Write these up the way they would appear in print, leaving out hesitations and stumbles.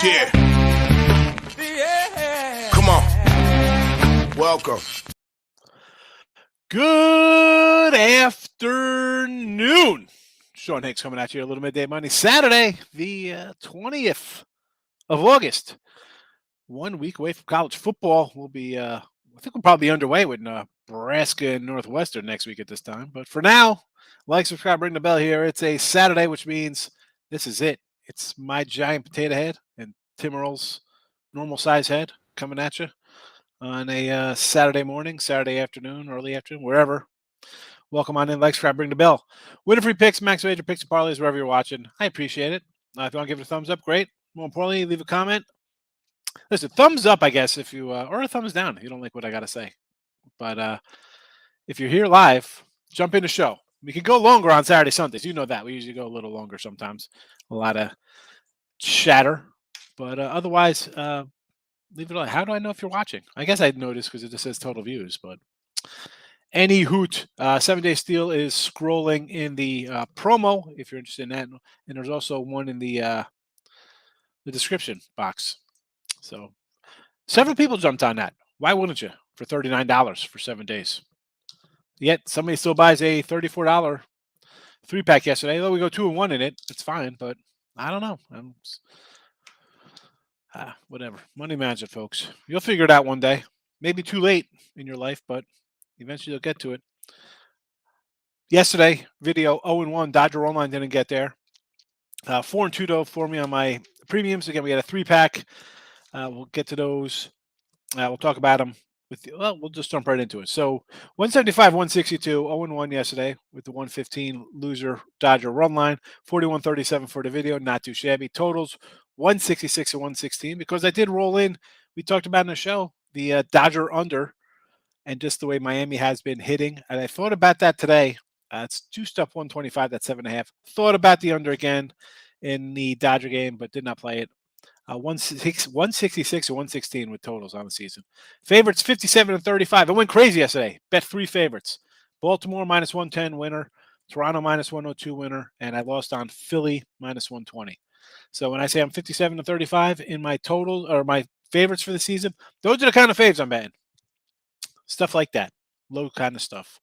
Yeah. Come on. Welcome. Good afternoon. Sean Higgs coming at you a little midday Monday, Saturday, the 20th of August. 1 week away from college football. We'll be, I think we'll probably be underway with Nebraska and Northwestern next week at this time. But for now, like, subscribe, ring the bell here. It's a Saturday, which means this is it. It's my giant potato head and Tim Earl's normal size head coming at you on a Saturday morning, Saturday afternoon, early afternoon, wherever. Welcome on in. Like, subscribe, ring the bell. Winner free picks, max wager picks, and parlays, wherever you're watching. I appreciate it. If you want to give it a thumbs up, great. More importantly, leave a comment. Listen, thumbs up, I guess, if you or a thumbs down if you don't like what I got to say. But if you're here live, jump in the show. We can go longer on Saturday, Sundays. You know that. We usually go a little longer sometimes. A lot of chatter. But otherwise, leave it alone. How do I know if you're watching? I guess I'd notice because it just says total views. But any hoot, 7 Day Steel is scrolling in the promo if you're interested in that. And there's also one in the description box. So several people jumped on that. Why wouldn't you? For $39 for 7 days. Yet somebody still buys a $34 3-pack yesterday. Though we go 2-1 in it, it's fine. But I don't know. Whatever. Money magic, folks. You'll figure it out one day. Maybe too late in your life, but eventually you'll get to it. Yesterday, video 0-1. Dodger Online didn't get there. 4-2 though for me on my premiums. Again, we had a 3-pack. We'll get to those. We'll talk about them. We'll just jump right into it. So 175, 162, 0-1 yesterday with the 115 loser Dodger run line. 41-37 for the video. Not too shabby. Totals 166 and 116 because I did roll in. We talked about in the show the Dodger under and just the way Miami has been hitting. And I thought about that today. It's juiced up 125. That's 7.5. Thought about the under again in the Dodger game, but did not play it. 166 and 116 with totals on the season. Favorites 57 and 35. I went crazy yesterday. Bet 3 favorites. Baltimore minus 110 winner. Toronto minus 102 winner. And I lost on Philly minus 120. So when I say I'm 57 and 35 in my total or my favorites for the season, those are the kind of faves I'm betting. Stuff like that. Low kind of stuff.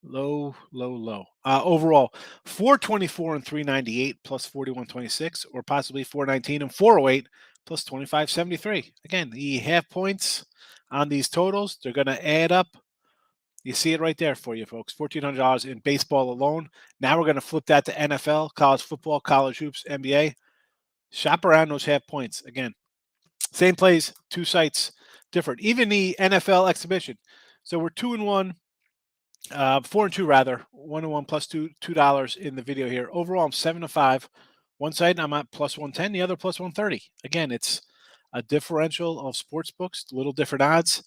Low. Overall, 424 and 398 plus 41.26, or possibly 419 and 408 plus 25.73. Again, the half points on these totals, they're going to add up. You see it right there for you, folks. $1,400 in baseball alone. Now we're going to flip that to NFL, college football, college hoops, NBA. Shop around those half points. Again, same plays, 2 sites, different. Even the NFL exhibition. So we're 2-1. 4-2 rather. 1-1 plus $2 in the video here. Overall, I'm 7-5. One side I'm at plus 110, the other plus 130. Again, it's a differential of sports books, little different odds.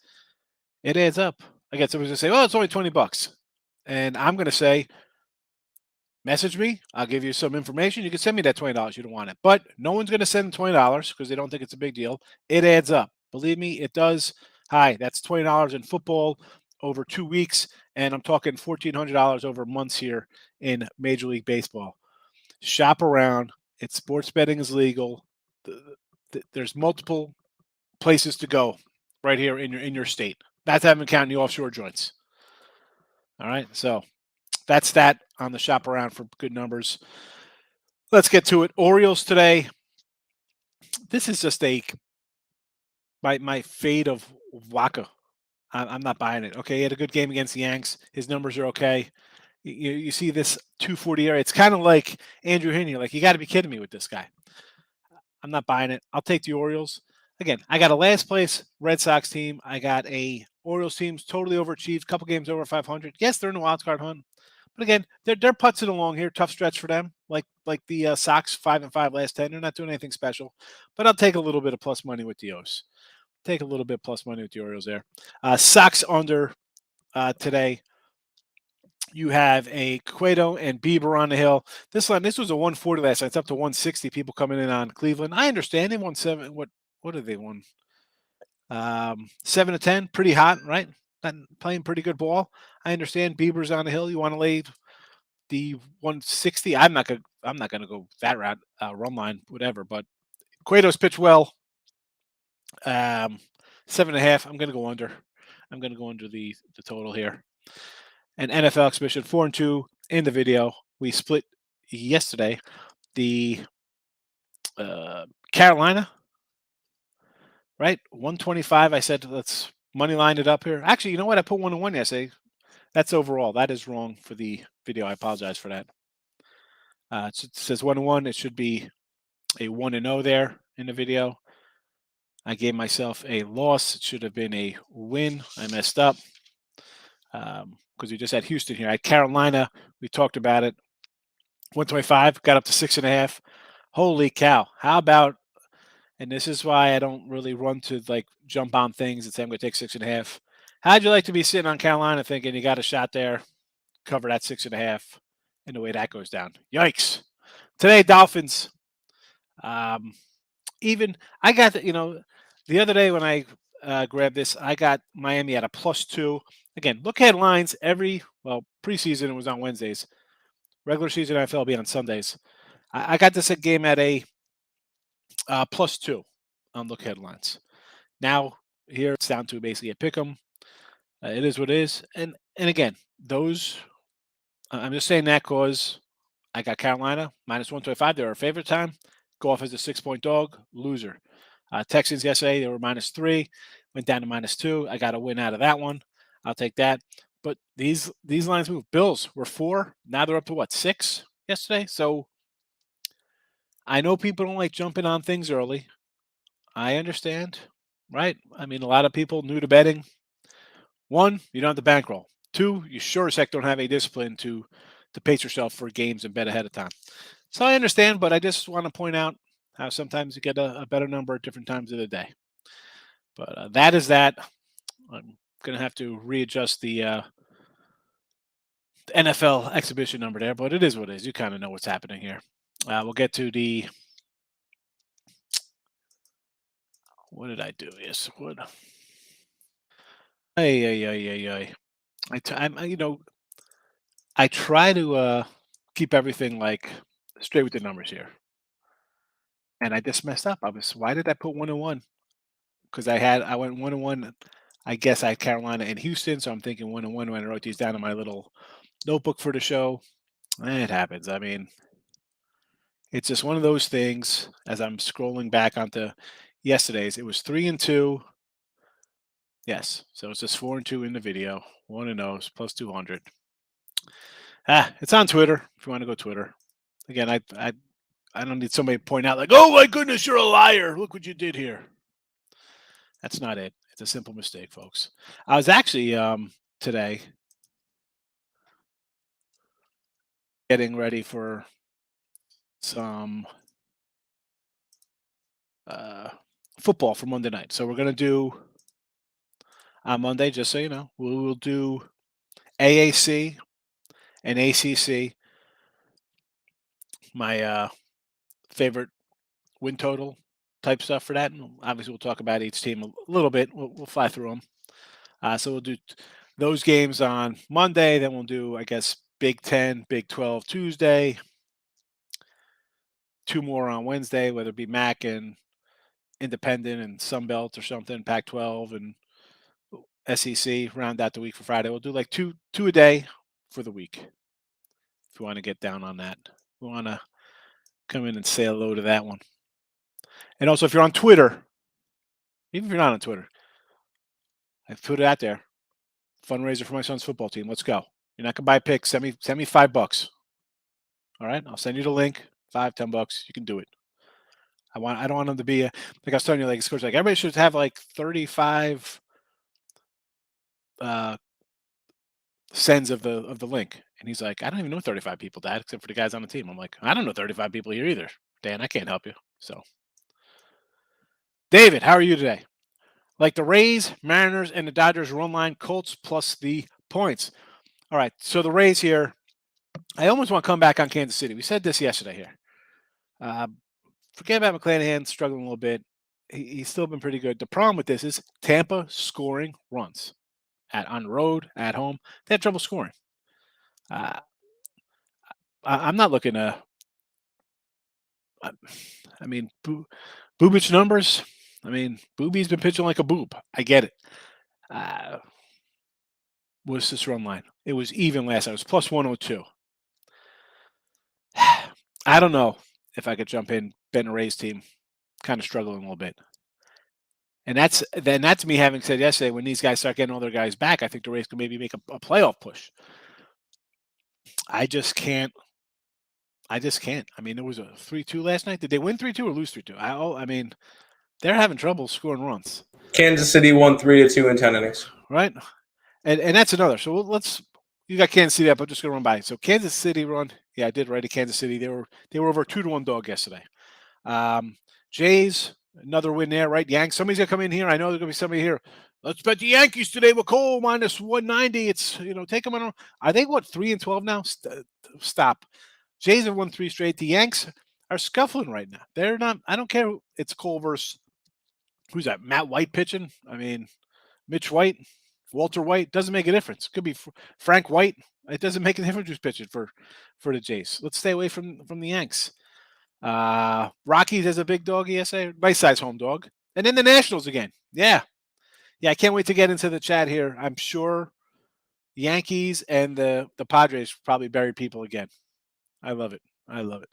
It adds up. Again, someone's gonna say, "Well, it's only $20," and I'm gonna say, message me. I'll give you some information. You can send me that $20. You don't want it, but no one's gonna send $20 because they don't think it's a big deal. It adds up. Believe me, it does. Hi, that's $20 in football over 2 weeks. And I'm talking $1,400 over months here in Major League Baseball. Shop around. It's sports betting is legal. There's multiple places to go right here in your state. That's not even counting the offshore joints. All right, so that's that on the shop around for good numbers. Let's get to it. Orioles today. This is just my fade of Waka. I'm not buying it. Okay, he had a good game against the Yanks. His numbers are okay. You see this 240 area. It's kind of like Andrew Heaney. Like, you got to be kidding me with this guy. I'm not buying it. I'll take the Orioles. Again, I got a last place Red Sox team. I got a Orioles team's totally overachieved. Couple games over 500. Yes, they're in the wild card hunt. But again, they're putzing along here. Tough stretch for them. Like the Sox, 5-5 last 10. They're not doing anything special. But I'll take a little bit of plus money with the O's. Take a little bit plus money with the Orioles there. Sox under today. You have a Cueto and Bieber on the hill. This was a 140 last night. It's up to 160 people coming in on Cleveland. I understand they won 7. What did they won? 7-10. Pretty hot, right? Playing pretty good ball. I understand Bieber's on the hill. You want to lay the 160. I'm not going to I'm not going to go that route, run line, whatever. But Cueto's pitched well. 7.5. I'm going to go under. I'm going to go under the total here. And NFL exhibition 4-2 in the video. We split yesterday. The Carolina, right? 125. I said let's money line it up here. Actually, you know what? I put 1-1 yesterday. That's overall. That is wrong for the video. I apologize for that. It says 1-1. It should be a 1-0 there in the video. I gave myself a loss. It should have been a win. I messed up because we just had Houston here. I had Carolina. We talked about it. 125 got up to 6.5. Holy cow! How about? And this is why I don't really run to like jump on things and say I'm going to take 6.5. How'd you like to be sitting on Carolina thinking you got a shot there, cover that 6.5, and the way that goes down? Yikes! Today, Dolphins. Even I got the other day when I grabbed this, I got Miami at a +2. Again, look at lines preseason it was on Wednesdays. Regular season NFL will be on Sundays. I got this game at a +2 on look headlines. Now here it's down to basically a pick 'em. It is what it is, and again those. I'm just saying that because I got Carolina -125. They're our favorite time. Go off as a 6-point dog. Loser. Texans yesterday they were -3. Went down to -2. I got a win out of that one. I'll take that. But these lines move. Bills were 4. Now they're up to what 6 yesterday. So I know people don't like jumping on things early. I understand, right? I mean, a lot of people new to betting. 1, you don't have the bankroll. 2, you sure as heck don't have a discipline to pace yourself for games and bet ahead of time. So I understand, but I just want to point out how sometimes you get a better number at different times of the day. But that is that. I'm going to have to readjust the NFL exhibition number there, but it is what it is. You kind of know what's happening here. We'll get to the. What did I do? Yes, what? Ay. I try to keep everything like straight with the numbers here, and I just messed up. Why did I put 1-1? Because I went 1-1. I guess I had Carolina and Houston, so I'm thinking 1-1 when I wrote these down in my little notebook for the show. It happens. I mean, it's just one of those things. As I'm scrolling back onto yesterday's, it was 3-2. Yes, so it's just 4-2 in the video. 1-0 plus 200. It's on Twitter if you want to go Twitter. Again, I don't need somebody to point out like, oh my goodness, you're a liar. Look what you did here. That's not it. It's a simple mistake, folks. I was actually today getting ready for some football for Monday night. So we're gonna do on Monday, just so you know, we will do AAC and ACC. My favorite win total type stuff for that. And obviously, we'll talk about each team a little bit. We'll fly through them. So we'll do those games on Monday. Then we'll do, I guess, Big 10, Big 12 Tuesday. 2 more on Wednesday, whether it be MAC and Independent and Sunbelt or something, Pac-12 and SEC. Round out the week for Friday. We'll do like two a day for the week. If you want to get down on that, we want to come in and say hello to that one. And also, if you're on Twitter, even if you're not on Twitter, I put it out there. Fundraiser for my son's football team. Let's go. You're not gonna buy a pick. Send me $5. All right, I'll send you the link. $5, $10. You can do it. I don't want them to be like I was telling you, like it's like everybody should have like 35 sends of the link. And he's like, I don't even know 35 people, Dad, except for the guys on the team. I'm like, I don't know 35 people here either. Dan, I can't help you. So David, how are you today? Like the Rays, Mariners, and the Dodgers run line, Colts plus the points. All right, so the Rays here, I almost want to come back on Kansas City. We said this yesterday here. Forget about McClanahan struggling a little bit. He's still been pretty good. The problem with this is Tampa scoring runs on the road, at home. They have trouble scoring. I'm not looking to I mean, Boobich numbers. I mean, Booby's been pitching like a boob. I get it. Uh, what's this run line? It was even last night. It was plus 102. I don't know if I could jump in Ben Ray's team. Kind of struggling a little bit. And that's me having said yesterday when these guys start getting all their guys back, I think the Rays can maybe make a playoff push. I just can't. I just can't. I mean, there was a 3-2 last night. Did they win 3-2 or lose 3-2? I mean, they're having trouble scoring runs. Kansas City won 3-2 in 10 innings. Right? And that's another. So let's you got Kansas City up. I'm just gonna run by. So Kansas City run. Yeah, I did right at Kansas City. They were over 2-1 dog yesterday. Jays, another win there, right? Yanks. Somebody's gonna come in here. I know there's gonna be somebody here. Let's bet the Yankees today with Cole minus 190. It's take them on. Are they 3-12 now? Stop. Jays have won 3 straight. The Yanks are scuffling right now. They're not. I don't care. It's Cole versus who's that? Matt White pitching. I mean, Mitch White, Walter White. Doesn't make a difference. Could be Frank White. It doesn't make a difference who's pitching for the Jays. Let's stay away from the Yanks. Rockies as a big dog yesterday, nice size home dog, and then the Nationals again. Yeah. I can't wait to get into the chat here. I'm sure Yankees and the Padres probably bury people again. I love it.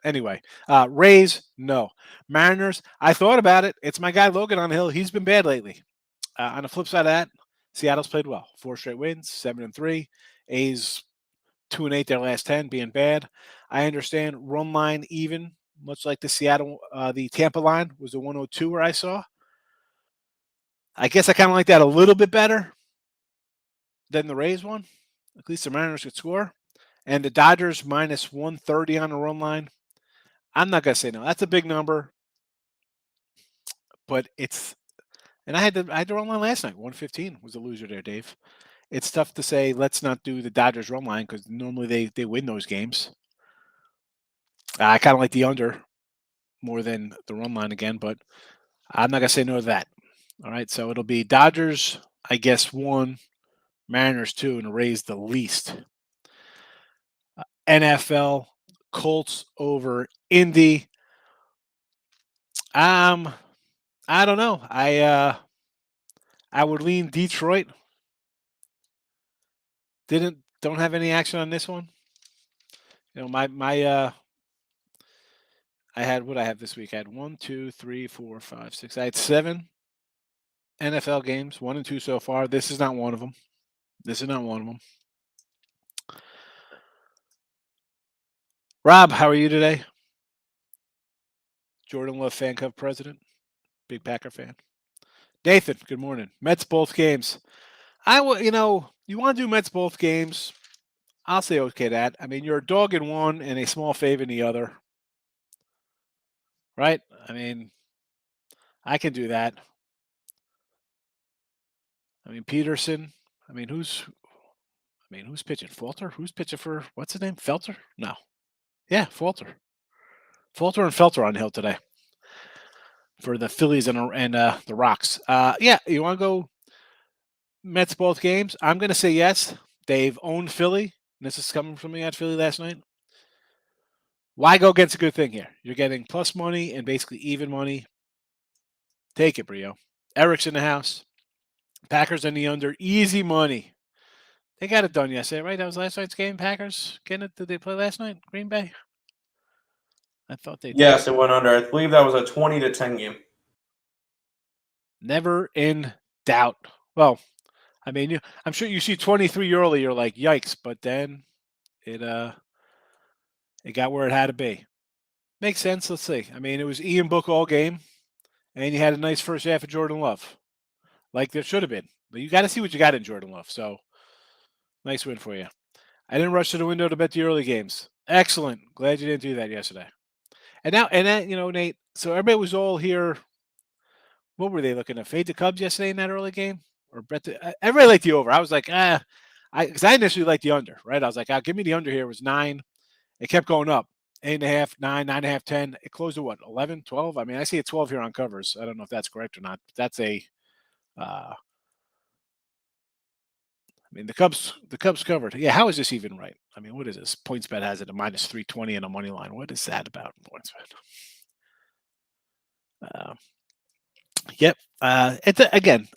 Anyway, Rays, no. Mariners, I thought about it. It's my guy Logan on the hill. He's been bad lately. On the flip side of that, Seattle's played well. 4 straight wins, 7-3. A's 2-8 their last 10, being bad. I understand run line even, much like the Tampa line was the 102 where I saw. I guess I kind of like that a little bit better than the Rays one. At least the Mariners could score. And the Dodgers minus 130 on the run line. I'm not going to say no. That's a big number. But it's – and I had the run line last night. 115 was a loser there, Dave. It's tough to say let's not do the Dodgers run line because normally they win those games. I kind of like the under more than the run line again, but I'm not going to say no to that. All right, so it'll be Dodgers, I guess, 1, Mariners 2, and the Rays the least. NFL, Colts over Indy. I don't know. I would lean Detroit. Don't have any action on this one. My I had what I have this week. I had 1, 2, 3, 4, 5, 6. I had 7 NFL games, 1 and 2 so far. This is not one of them. Rob, how are you today? Jordan Love fan club president, big Packer fan. Nathan, good morning. Mets both games. You want to do Mets both games. I'll say okay that. I mean, you're a dog in one and a small fave in the other. Right? I mean, I can do that. I mean, Peterson. I mean, who's pitching? Falter? Who's pitching for what's his name? Felter? No. Yeah, Falter. Falter and Felter on the hill today for the Phillies and the Rocks. Yeah, you want to go Mets both games? I'm going to say yes. They've owned Philly. This is coming from me at Philly last night. Why go against a good thing here? You're getting plus money and basically even money. Take it, Brio. Eric's in the house. Packers in the under. Easy money. They got it done yesterday, right? That was last night's game. Packers getting it. Did they play last night? Green Bay? I thought they did. Yes, it went under. I believe that was a 20-10 game. Never in doubt. Well, I mean, I'm sure you see 23 early, you're like, yikes, but then it got where it had to be. Makes sense. Let's see. I mean, it was Ian Book all game, and you had a nice first half of Jordan Love, like there should have been. But you got to see what you got in Jordan Love. So, nice win for you. I didn't rush to the window to bet the early games. Excellent. Glad you didn't do that yesterday. And then, Nate. So everybody was all here. What were they looking at? Fade the Cubs yesterday in that early game, or bet everybody liked the over. I was like, because I initially liked the under, right? I was like, give me the under here. It was 9. It kept going up. 8.5, 9, 9.5, 10. It closed at what? 11, 12? I mean, I see a 12 here on covers. I don't know if that's correct or not. That's a I mean, the Cubs covered. Yeah, how is this even right? I mean, what is this? PointsBet has it a minus 320 and a money line. What is that about? PointsBet. Yep. Again,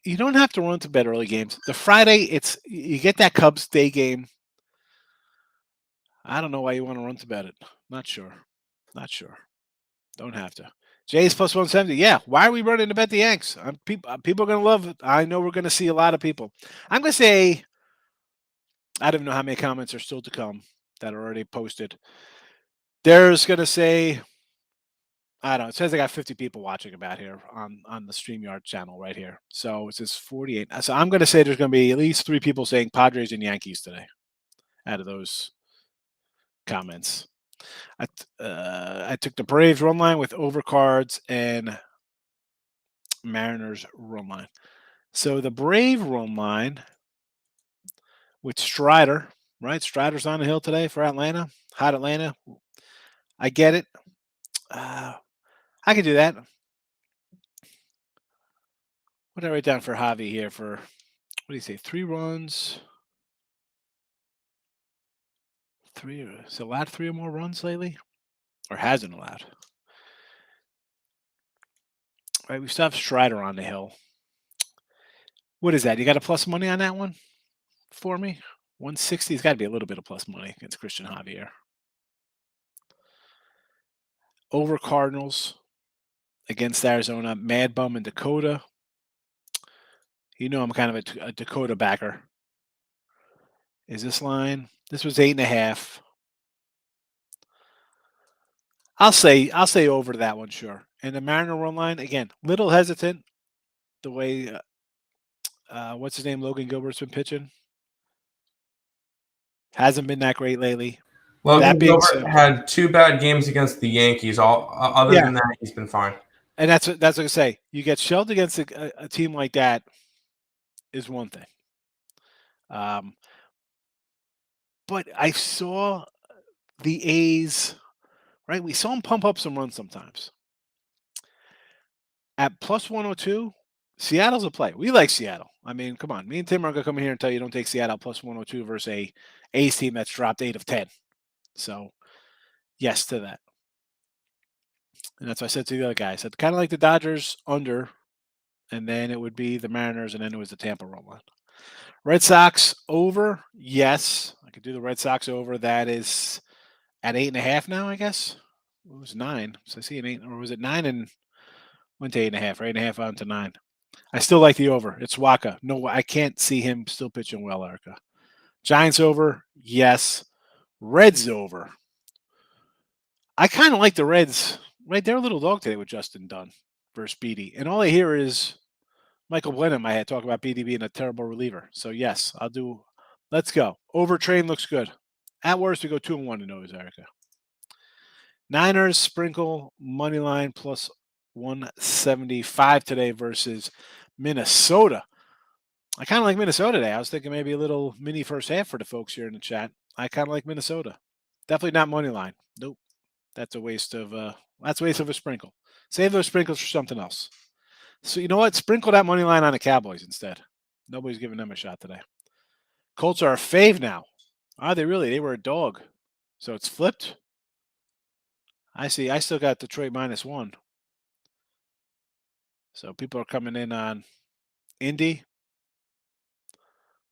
you don't have to run to bed early games. The Friday, you get that Cubs day game. I don't know why you want to run to bed it. Not sure. Don't have to. Jays plus 170. Yeah. Why are we running to bet the Yanks? People are going to love it. I know we're going to see a lot of people. I'm going to say, I don't know how many comments are still to come that are already posted. There's going to say, I don't know. It says I got 50 people watching about here on the StreamYard channel right here. So it says 48. So I'm going to say there's going to be at least 3 people saying Padres and Yankees today out of those comments. I took the Braves run line with overcards and Mariners run line. So the Brave run line with Strider, right? Strider's on the hill today for Atlanta. Hot Atlanta. I get it. I can do that. What did I write down for Javi here for, what do you say, 3 runs? Has it allowed 3 or more runs lately? Or hasn't allowed? All right, we still have Strider on the hill. What is that? You got a plus money on that one for me? 160 has got to be a little bit of plus money against Christian Javier. Over Cardinals against Arizona. Mad Bum and Dakota. You know I'm kind of a Dakota backer. Is this line? This was 8.5. I'll say over to that one, sure. And the Mariner run line, again, little hesitant the way what's his name? Logan Gilbert's been pitching. Hasn't been that great lately. Logan Gilbert had 2 bad games against the Yankees. Other than that, he's been fine. And that's what I say. You get shelled against a team like that is one thing. But I saw the A's, right? We saw them pump up some runs sometimes. At plus 102, Seattle's a play. We like Seattle. I mean, come on. Me and Tim are going to come in here and tell you don't take Seattle plus 102 versus a A's team that's dropped 8 of 10. So, yes to that. And that's what I said to the other guy. I said, kind of like the Dodgers under, and then it would be the Mariners, and then it was the Tampa run line. Red Sox over, yes. I could do the Red Sox over. That is at 8.5 now, I guess. It was 9. So I see an 8, or was it 9 and went to 8.5, or 8.5 on to 9. I still like the over. It's Waka. No, I can't see him still pitching well, Erica. Giants over, yes. Reds over. I kind of like the Reds. Right, they're a little dog today with Justin Dunn versus Beatty. And all I hear is Michael Blenheim, I had talk about Beatty being a terrible reliever. So, yes, I'll do. Let's go. Over train looks good. At worst, we go 2-1 in those, Erica. Niners, sprinkle, money line plus 175 today versus Minnesota. I kind of like Minnesota today. I was thinking maybe a little mini first half for the folks here in the chat. I kind of like Minnesota. Definitely not money line. Nope. That's a waste of a sprinkle. Save those sprinkles for something else. So you know what? Sprinkle that money line on the Cowboys instead. Nobody's giving them a shot today. Colts are a fave now. Are they really? They were a dog. So it's flipped. I see. I still got Detroit -1. So people are coming in on Indy.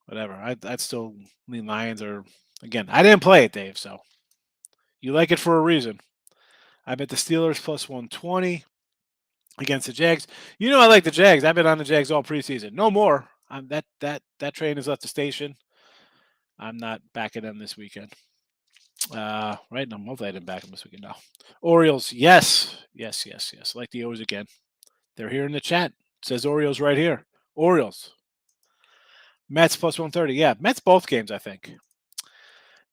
Whatever. I'd still lean Lions, or again, I didn't play it, Dave. So you like it for a reason. I bet the Steelers plus 120 against the Jags. You know I like the Jags. I've been on the Jags all preseason. No more. That train has left the station. I'm not backing them this weekend. Right now, hopefully I didn't back them this weekend. No. Orioles, yes. Like the O's again. They're here in the chat. It says Orioles right here. Orioles. Mets plus 130. Yeah, Mets both games, I think.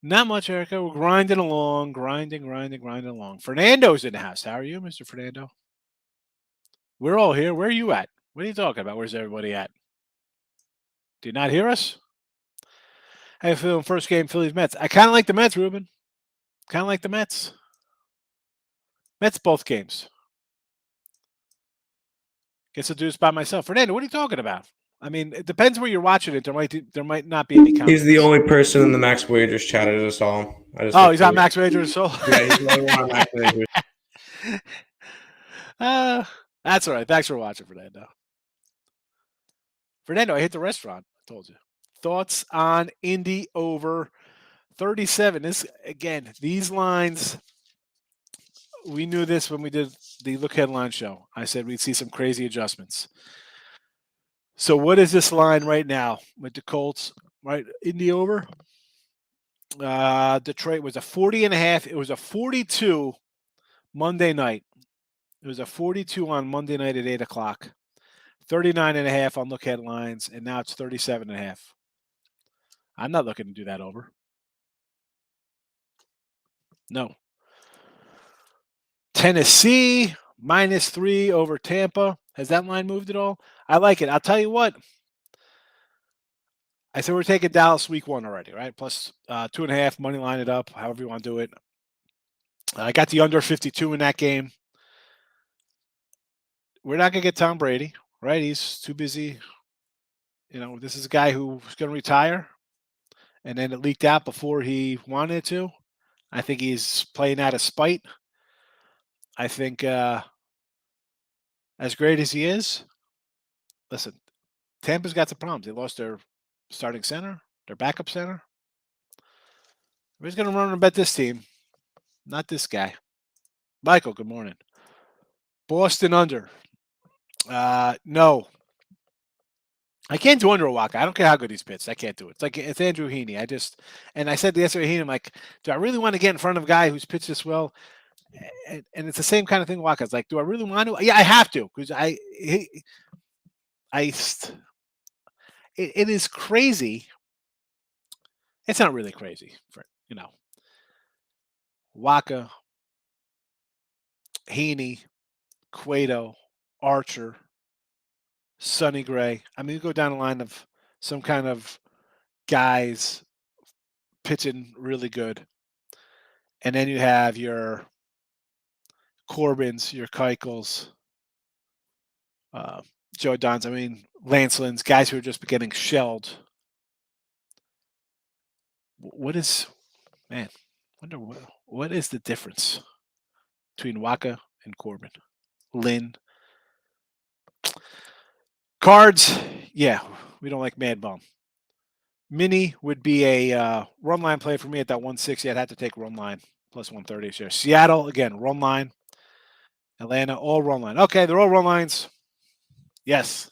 Not much, Erica. We're grinding along. Grinding along. Fernando's in the house. How are you, Mr. Fernando? We're all here. Where are you at? What are you talking about? Where's everybody at? Do you not hear us? How you feeling? First game, Phillies Mets. I kind of like the Mets, Ruben. Kind of like the Mets. Mets both games. Get seduced by myself. Fernando, what are you talking about? I mean, it depends where you're watching it. There might not be any comments. He's the only person in the Max Wagers chat. I just saw him. He's on Max Wagers. So yeah, he's the only one on Max Wagers. That's all right. Thanks for watching, Fernando. Fernando, I hit the restaurant. I told you. Thoughts on Indy over 37? This again, these lines. We knew this when we did the Look Headline show. I said we'd see some crazy adjustments. So what is this line right now with the Colts? Right, Indy over. Detroit was a 40.5. It was a 42 Monday night. It was a 42 on Monday night at 8 o'clock. 39.5 on Look Headlines, and now it's 37.5. I'm not looking to do that over. No. Tennessee -3 over Tampa. Has that line moved at all? I like it. I'll tell you what. I said we're taking Dallas week 1 already, right? Plus 2.5 money line it up, however you want to do it. I got the under 52 in that game. We're not going to get Tom Brady, right? He's too busy. This is a guy who's going to retire, and then it leaked out before he wanted to. I think he's playing out of spite. I think as great as he is, listen, Tampa's got some problems. They lost their starting center, their backup center. Who's going to run and bet this team? Not this guy. Michael, good morning. Boston under. No. I can't do under a walk. I don't care how good he's pitched. I can't do it. It's Andrew Heaney. I said to yesterday Heaney, I'm like, do I really want to get in front of a guy who's pitched this well? And it's the same kind of thing. Walker's like, do I really want to? Yeah, I have to because it is crazy. It's not really crazy for Waka, Heaney, Cueto, Archer, Sonny Gray. I mean, you go down the line of some kind of guys pitching really good. And then you have your Corbins, your Keuchels, Joe Dons. I mean, Lance Lynn's, guys who are just getting shelled. What is the difference between Waka and Corbin? Lynn. Cards, yeah, we don't like Mad Bum. Mini would be a run line play for me at that 160. I'd have to take run line plus 130 share. Seattle, again, run line. Atlanta, all run line. Okay, they're all run lines. Yes.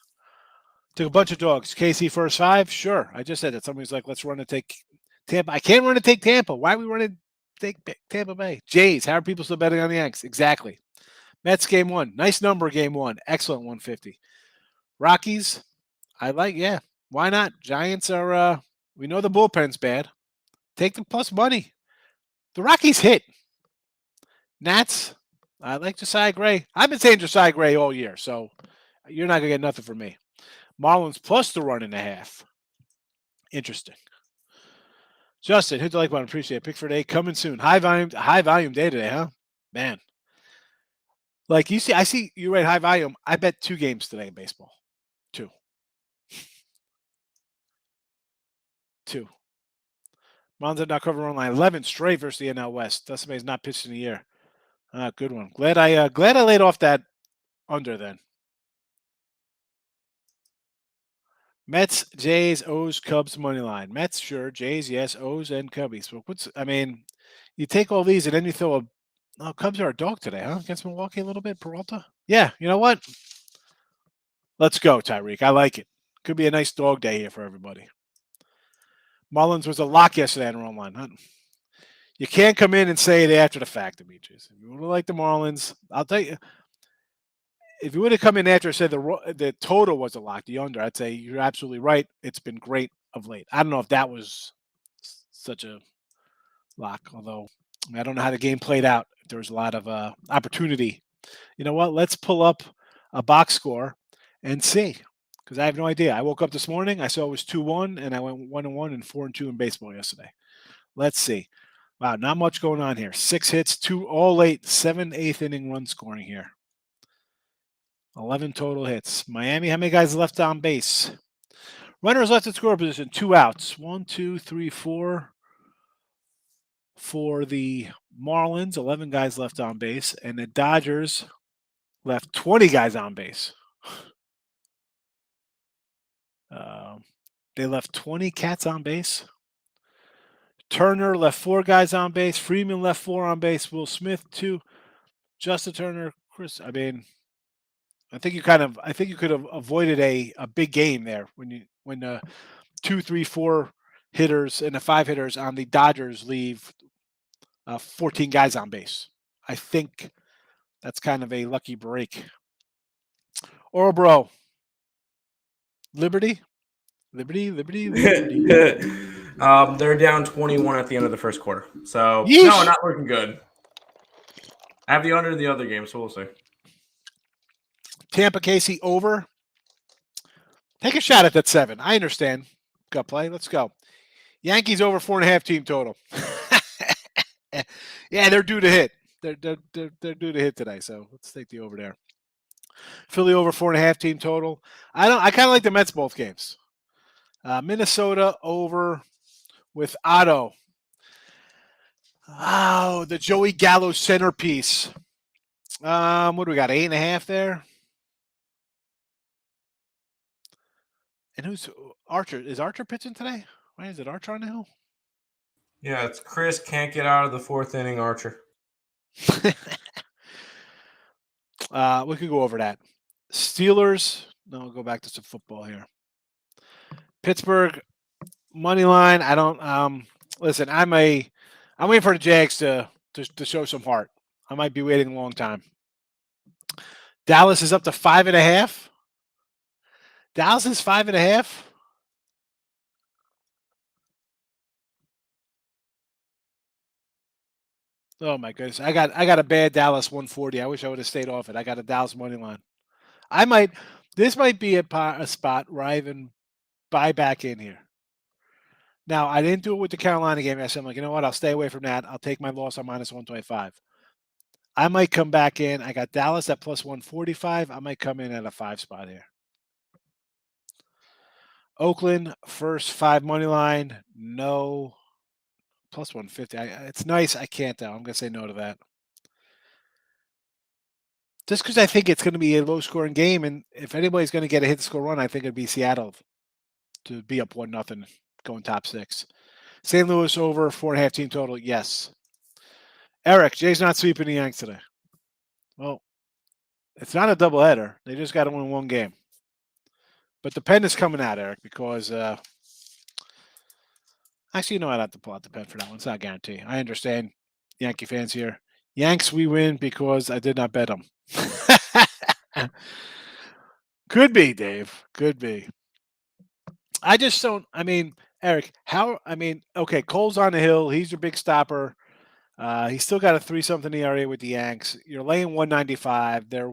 Took a bunch of dogs. KC first 5? Sure. I just said that. Somebody's like, let's run and take Tampa. I can't run and take Tampa. Why are we running to take Tampa Bay? Jays, how are people still betting on the Yanks? Exactly. Mets game 1. Nice number game 1. Excellent 150. Rockies, yeah. Why not? Giants are, we know the bullpen's bad. Take the plus money. The Rockies hit. Nats, I like Josiah Gray. I've been saying Josiah Gray all year, so you're not going to get nothing from me. Marlins plus the 1.5. Interesting. Justin, hit the like button. Appreciate it. Pickford A coming soon. High volume day today, huh? Man. Like you see, I see you rate high volume. I bet 2 games today in baseball. 2. Marlins have not covered run line 11 straight versus the NL West. Dustin's not pitched in a year. Good one. Glad I laid off that under then. Mets, Jays, O's, Cubs money line. Mets, sure. Jays, yes. O's and Cubbies. But you take all these and then you throw Cubs are a dog today, huh? Against Milwaukee a little bit. Peralta. Yeah. You know what? Let's go, Tyreek. I like it. Could be a nice dog day here for everybody. Mullins was a lock yesterday on run line. Huh? You can't come in and say it after the fact, Demetrius. If you would have liked the Marlins, I'll tell you. If you would have come in after and said the total was a lock, the under, I'd say you're absolutely right. It's been great of late. I don't know if that was such a lock, although I don't know how the game played out. There was a lot of opportunity. You know what? Let's pull up a box score and see, because I have no idea. I woke up this morning. I saw it was 2-1, and I went 1-1 and 4-2 in baseball yesterday. Let's see. Wow, not much going on here. 6 hits, 2 all late, 7 eighth inning run scoring here. 11 total hits. Miami, how many guys left on base? Runners left at score position, 2 outs. 1, 2, 3, 4 for the Marlins. 11 guys left on base. And the Dodgers left 20 guys on base. They left 20 cats on base. Turner left 4 guys on base. Freeman left 4 on base. Will Smith 2. Justin Turner, Chris. I mean, I think you could have avoided a big game there when the 2, 3, 4 hitters and the 5 hitters on the Dodgers leave 14 guys on base. I think that's kind of a lucky break. Or bro, Liberty. They're down 21 at the end of the first quarter. So, Yeesh. no, not looking good. I have the under in the other game, so we'll see. Tampa Casey over. Take a shot at that 7. I understand. Gut play. Let's go. Yankees over 4.5 team total. Yeah, they're due to hit. They're due to hit today, so let's take the over there. Philly over 4.5 team total. I kind of like the Mets both games. Minnesota over with Otto. Oh, the Joey Gallo centerpiece. What do we got? 8.5 there. And who's Archer? Is Archer pitching today? Why is it Archer on the hill? Yeah, it's Chris can't get out of the 4th inning. Archer. We could go over that. Steelers. No, we'll go back to some football here. Pittsburgh money line. I don't. Listen, I'm waiting for the Jags to show some heart. I might be waiting a long time. Dallas is up to 5.5. Dallas is 5.5. Oh my goodness! I got a bad Dallas 140. I wish I would have stayed off it. I got a Dallas money line. This might be a spot where I even buy back in here. Now I didn't do it with the Carolina game. I'm like, you know what? I'll stay away from that. I'll take my loss on minus 125. I might come back in. I got Dallas at plus 145. I might come in at a 5 spot here. Oakland first 5 money line. No. Plus 150. It's nice. I can't though. I'm going to say no to that. Just because I think it's going to be a low-scoring game, and if anybody's going to get a hit-score run, I think it'd be Seattle to be up 1-0, going top 6. St. Louis over 4.5 team total. Yes. Eric, Jay's not sweeping the Yanks today. Well, it's not a doubleheader. They just got to win 1 game. But the pen is coming out, Eric, because actually, you know, I'd have to pull out the pen for that one. It's not a guarantee. I understand Yankee fans here. Yanks, we win because I did not bet them. Could be, Dave. Could be. I just don't. I mean, Eric, okay, Cole's on the hill. He's your big stopper. He's still got a 3-something ERA with the Yanks. You're laying 195. They're,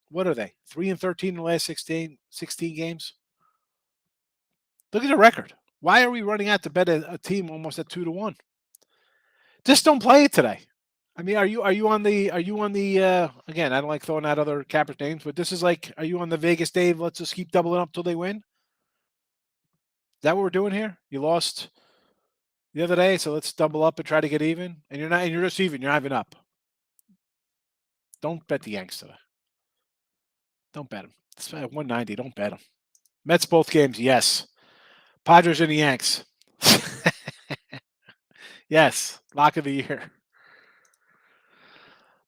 what are they? 3-13 in the last 16 games? Look at the record. Why are we running out to bet a team almost at 2-1? Just don't play it today. I mean, are you on the again, I don't like throwing out other cappers names, but this is like, are you on the Vegas Dave, let's just keep doubling up till they win? Is that what we're doing here? You lost the other day, so let's double up and try to get even. And you're just even, you're not even up. Don't bet the Yanks today. Don't bet them. It's at 190. Don't bet them. Mets both games, yes. Padres and the Yanks. Yes, lock of the year.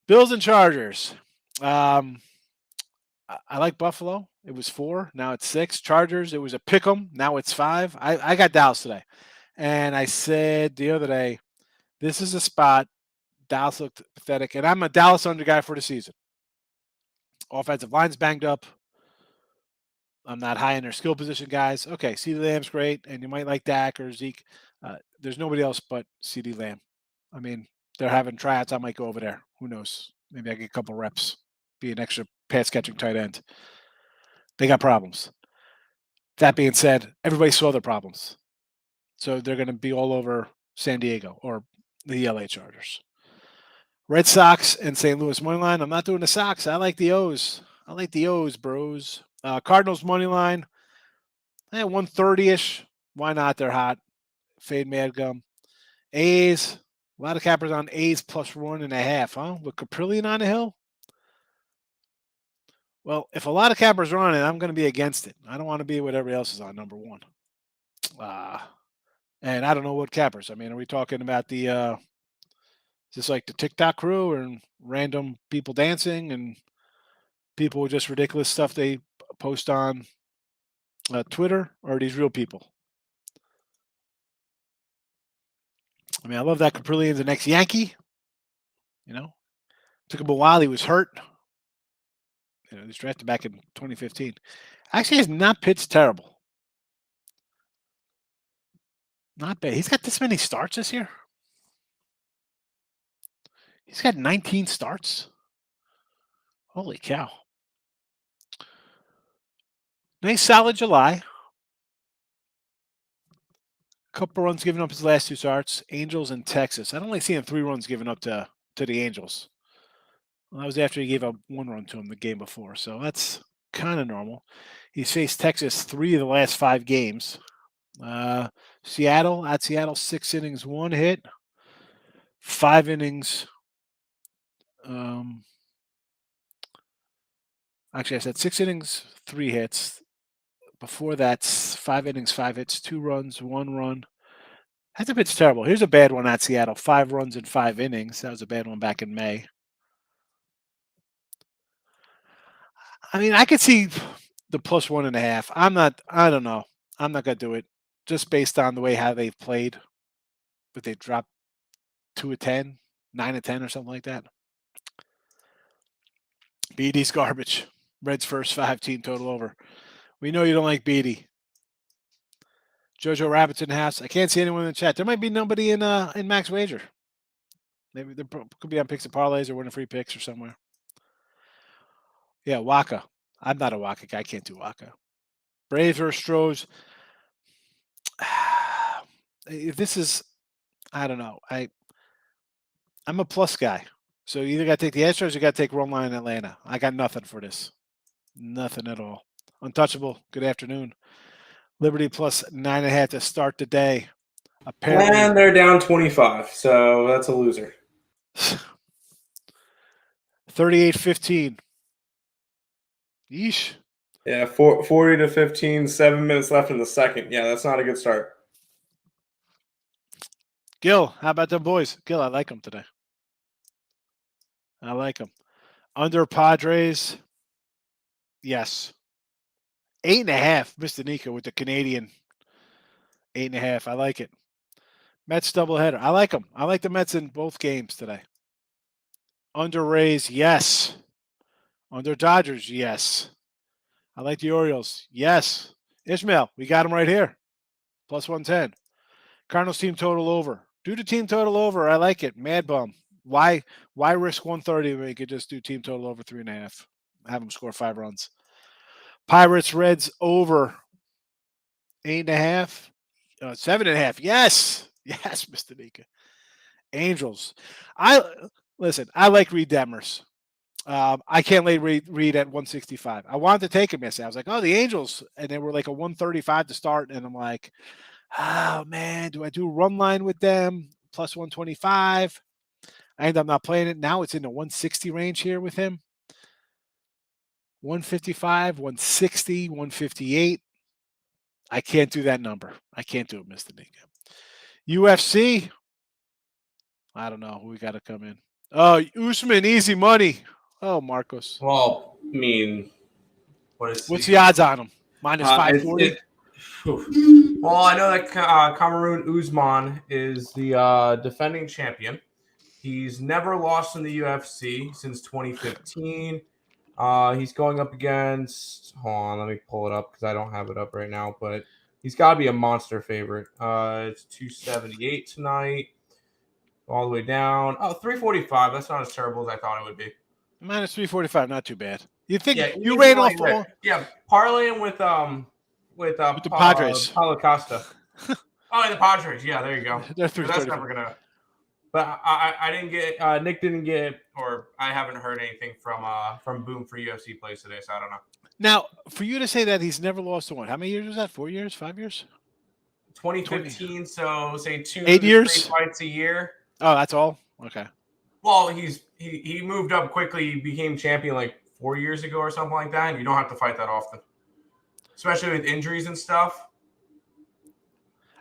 Bills and Chargers. I like Buffalo. It was 4. Now it's 6. Chargers, it was a pick 'em. Now it's 5. I got Dallas today. And I said the other day, this is a spot. Dallas looked pathetic. And I'm a Dallas under guy for the season. Offensive line's banged up. I'm not high in their skill position guys. Okay, CeeDee Lamb's great. And you might like Dak or Zeke. There's nobody else but CeeDee Lamb. I mean, they're having tryouts. I might go over there. Who knows? Maybe I get a couple reps. Be an extra pass-catching tight end. They got problems. That being said, everybody saw their problems. So they're going to be all over San Diego or the LA Chargers. Red Sox and St. Louis money line. I'm not doing the Sox. I like the O's. I like the O's, bros. Cardinals money line. 130-ish. Why not? They're hot. Fade Mad Gum. A's. A lot of cappers on A's plus 1.5, huh? With Caprillion on the hill. Well, if a lot of cappers are on it, I'm going to be against it. I don't want to be what everybody else is on, number one. And I don't know what cappers. I mean, are we talking about just like the TikTok crew and random people dancing and people with just ridiculous stuff they post on Twitter, or are these real people? I mean, I love that Caprillian's the next Yankee. Took him a while. He was hurt. He was drafted back in 2015. Actually, has not pitched terrible. Not bad. He's got this many starts this year. He's got 19 starts. Holy cow. Nice solid July. Couple runs given up his last two starts. Angels and Texas. I'd only seen 3 runs given up to the Angels. Well, that was after he gave up 1 run to him the game before. So that's kind of normal. He's faced Texas 3 of the last 5 games. Seattle, 6 innings, 1 hit. 5 innings. Actually, I said 6 innings, 3 hits. Before that, 5 innings, 5 hits, 2 runs, 1 run. That's a bit terrible. Here's a bad one at Seattle. 5 runs in 5 innings. That was a bad one back in May. I mean, I could see the plus 1.5. I don't know. I'm not going to do it just based on the way how they've played. But they dropped 2 of 10, 9 of 10 or something like that. Beatty's garbage. Reds first 5 team total over. We know you don't like Beatty. Jojo Rabbit's in the house. I can't see anyone in the chat. There might be nobody in Max Wager. Maybe there could be on Picks and Parlays or winning free picks or somewhere. Yeah, Waka. I'm not a Waka guy. I can't do Waka. Braves or Stros. This is, I don't know. I'm a plus guy. So you either got to take the Astros or you got to take run line in Atlanta. I got nothing for this. Nothing at all. Untouchable. Good afternoon. Liberty plus 9.5 to start the day. Apparently, and they're down 25, so that's a loser. 38-15. Yeesh. Yeah, 40 to 15, 7 minutes left in the second. Yeah, that's not a good start. Gil, how about them boys? Gil, I like them today. I like them. Under Padres, yes. 8.5, Mr. Nika with the Canadian. 8.5. I like it. Mets doubleheader. I like them. I like the Mets in both games today. Under Rays, yes. Under Dodgers, yes. I like the Orioles, yes. Ishmael, we got him right here. Plus 110. Cardinals team total over. Do the team total over. I like it. Mad bum. Why risk 130 when you could just do team total over 3.5? Have them score 5 runs. Pirates, Reds over 8.5. 7.5. Yes. Yes, Mr. Nika. Angels. I like Reed Detmers. I can't lay Reed at 165. I wanted to take him yesterday. I was like, oh, the Angels. And they were like a 135 to start. And I'm like, oh, man, do I do run line with them? Plus 125. I end up not playing it. Now it's in the 160 range here with him. 155, 160, 158. I can't do that number. I can't do it, Mr. Nika. UFC. I don't know who we got to come in. Oh, Usman, easy money. Oh, Marcos. Well, I mean, what's the odds on him? Minus 540? Well, I know that Cameroon Usman is the defending champion. He's never lost in the UFC since 2015. He's going up against. Hold on, let me pull it up because I don't have it up right now. But he's got to be a monster favorite. It's 278 tonight, all the way down. Oh, 345. That's not as terrible as I thought it would be. Minus 345, not too bad. You think you ran off? Yeah, parlaying with the Padres. Paulo Costa. Oh, the Padres. Yeah, there you go. That's never gonna. But I didn't get Nick didn't get, or I haven't heard anything from Boom for UFC plays today, so I don't know. Now, for you to say that he's never lost to one, how many years was that? 4 years? 5 years? 2015. So say 8 years? 3 fights a year. Oh, that's all. Okay. Well, he moved up quickly. He became champion like 4 years ago or something like that, and you don't have to fight that often, especially with injuries and stuff.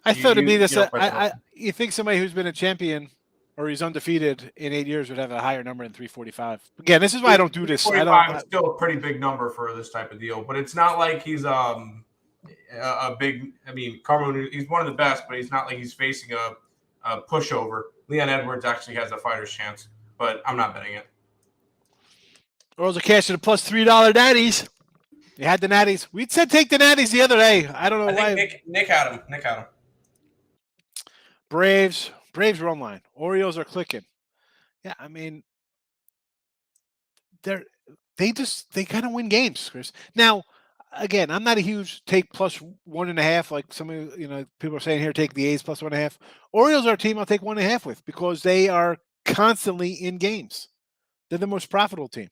I thought it'd be this. don't fight that often. You think somebody who's been a champion or he's undefeated in 8 years would have a higher number than 345. Again, this is why I don't do this. I 345 don't. is still a pretty big number for this type of deal, but it's not like he's a big. I mean, Carmen, he's one of the best, but he's not like he's facing a pushover. Leon Edwards actually has a fighter's chance, but I'm not betting it. Orioles are cashing a plus $3 natties. You had the natties. We said take the natties the other day. I don't know why. Nick had him. Nick had him. Braves are online. Orioles are clicking. Yeah, I mean, they kind of win games, Chris. Now, again, I'm not a huge take plus 1.5 like some of people are saying here. Take the A's plus 1.5. Orioles are a team I'll take 1.5 with because they are constantly in games. They're the most profitable team.